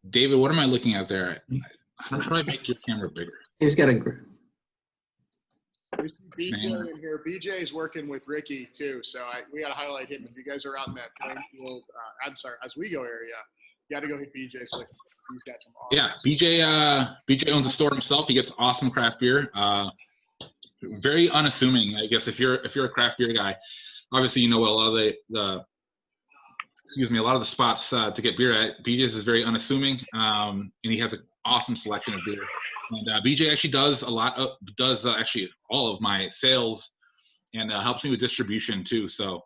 David, what am I looking at there? How do I make your camera bigger? He's got a. We see BJ in here. BJ is working with Ricky too, so we got to highlight him. If you guys are out in that Plainfield, Oswego area, you got to go hit BJ. So he's got some. Awesome Yeah, BJ owns a store himself. He gets awesome craft beer. Very unassuming, I guess. If you're a craft beer guy, obviously you know a lot of a lot of the spots to get beer at. BJ's is very unassuming, and he has an awesome selection of beer. And BJ actually does actually all of my sales and helps me with distribution too. So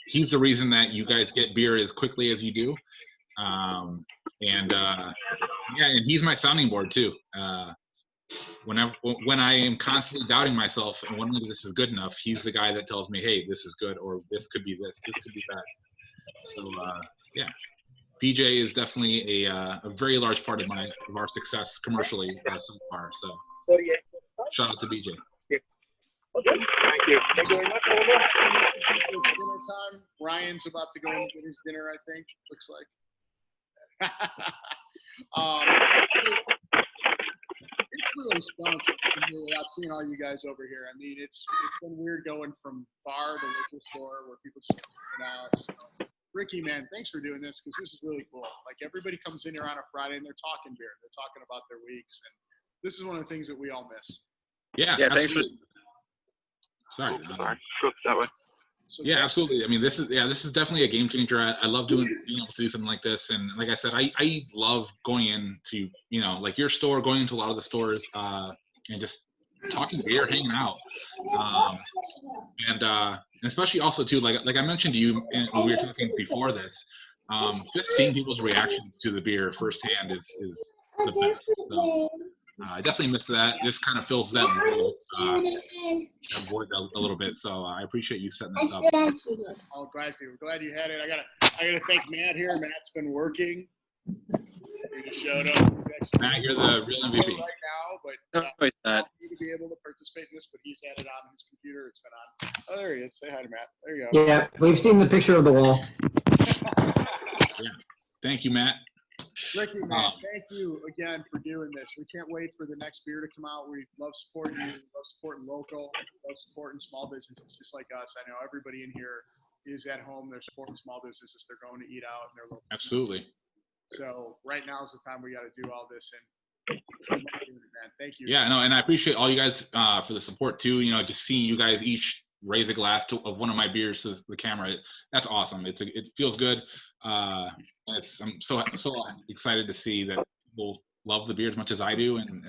he's the reason that you guys get beer as quickly as you do. And he's my sounding board too. When I am constantly doubting myself and wondering if this is good enough, he's the guy that tells me, hey, this is good, or this could be this could be that. So BJ is definitely a very large part of our success commercially so far. So shout out to BJ. Okay, thank you. Thank you very much. It's dinner time. Ryan's about to go and get his dinner, I think. Looks like. It's really stunk without seeing all you guys over here. I mean, it's been weird going from bar to liquor store where people just hang out. So, Ricky, man, thanks for doing this because this is really cool. Like everybody comes in here on a Friday and they're talking beer. They're talking about their weeks, and this is one of the things that we all miss. Yeah. Thanks for. Sorry. That way. So Yeah, absolutely. I mean, this is definitely a game changer. I love being able to do something like this. And like I said, I love going into, like your store, going into a lot of the stores and just talking beer, hanging out. And especially also too, like I mentioned to you when we were talking before this, just seeing people's reactions to the beer firsthand is the best. So I definitely miss that. This kind of fills that void a little bit. So I appreciate you setting this up. Oh, glad to. Glad you had it. I gotta thank Matt here. Matt's been working. He just showed up. Matt, you're the real MVP. Right now, but No, it's not. to be able to participate in this, but he's had it on his computer. It's been on. Oh, there he is. Say hi to Matt. There you go. Yeah, we've seen the picture of the wall. Yeah. Thank you, Matt. Ricky, man, thank you again for doing this. We can't wait for the next beer to come out. We love supporting you. We love supporting local. We love supporting small businesses just like us. I know everybody in here is at home. They're supporting small businesses. They're going to eat out in their local. Absolutely. So right now is the time we got to do all this. And Thank you. Yeah, no, and I appreciate all you guys for the support too. You know, just seeing you guys each raise a glass of one of my beers to the camera, that's awesome. It feels good. I'm so excited to see that people love the beer as much as I do, and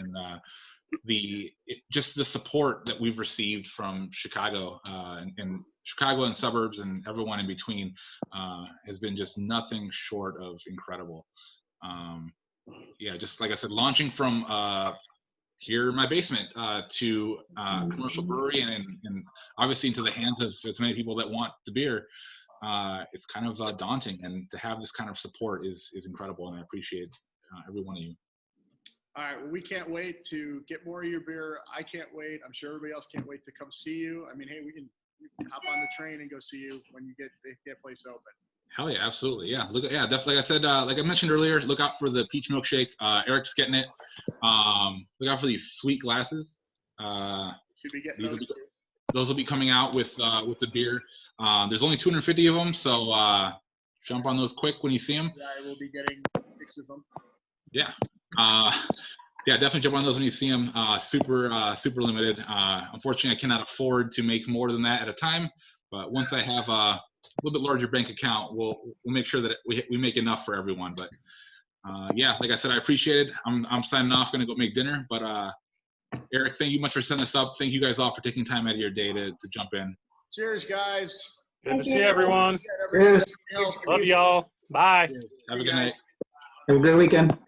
just the support that we've received from Chicago and Chicago and suburbs and everyone in between has been just nothing short of incredible. Yeah, just like I said, launching from here in my basement to commercial brewery and obviously into the hands of as many people that want the beer, it's kind of daunting, and to have this kind of support is incredible, and I appreciate every one of you. All right, well, we can't wait to get more of your beer. I can't wait. I'm sure everybody else can't wait to come see you. I mean, hey, we can hop on the train and go see you when you get the place open. Hell yeah, absolutely. Yeah, definitely. Like I said, like I mentioned earlier, look out for the Peach Milkshake. Eric's getting it. Look out for these sweet glasses. Should be getting those too. Those will be coming out with the beer. There's only 250 of them, so jump on those quick when you see them. Yeah, I will be getting 6 of them. Yeah. Yeah, definitely jump on those when you see them. Super limited. Unfortunately, I cannot afford to make more than that at a time. But once I have a little bit larger bank account, we'll make sure that we make enough for everyone. But yeah, like I said, I appreciate it. I'm signing off. Going to go make dinner. But Eric, thank you much for setting us up. Thank you guys all for taking time out of your day to jump in. Cheers, guys. Good to see everyone. Cheers. Love y'all. Bye. Have a good night. Have a good weekend.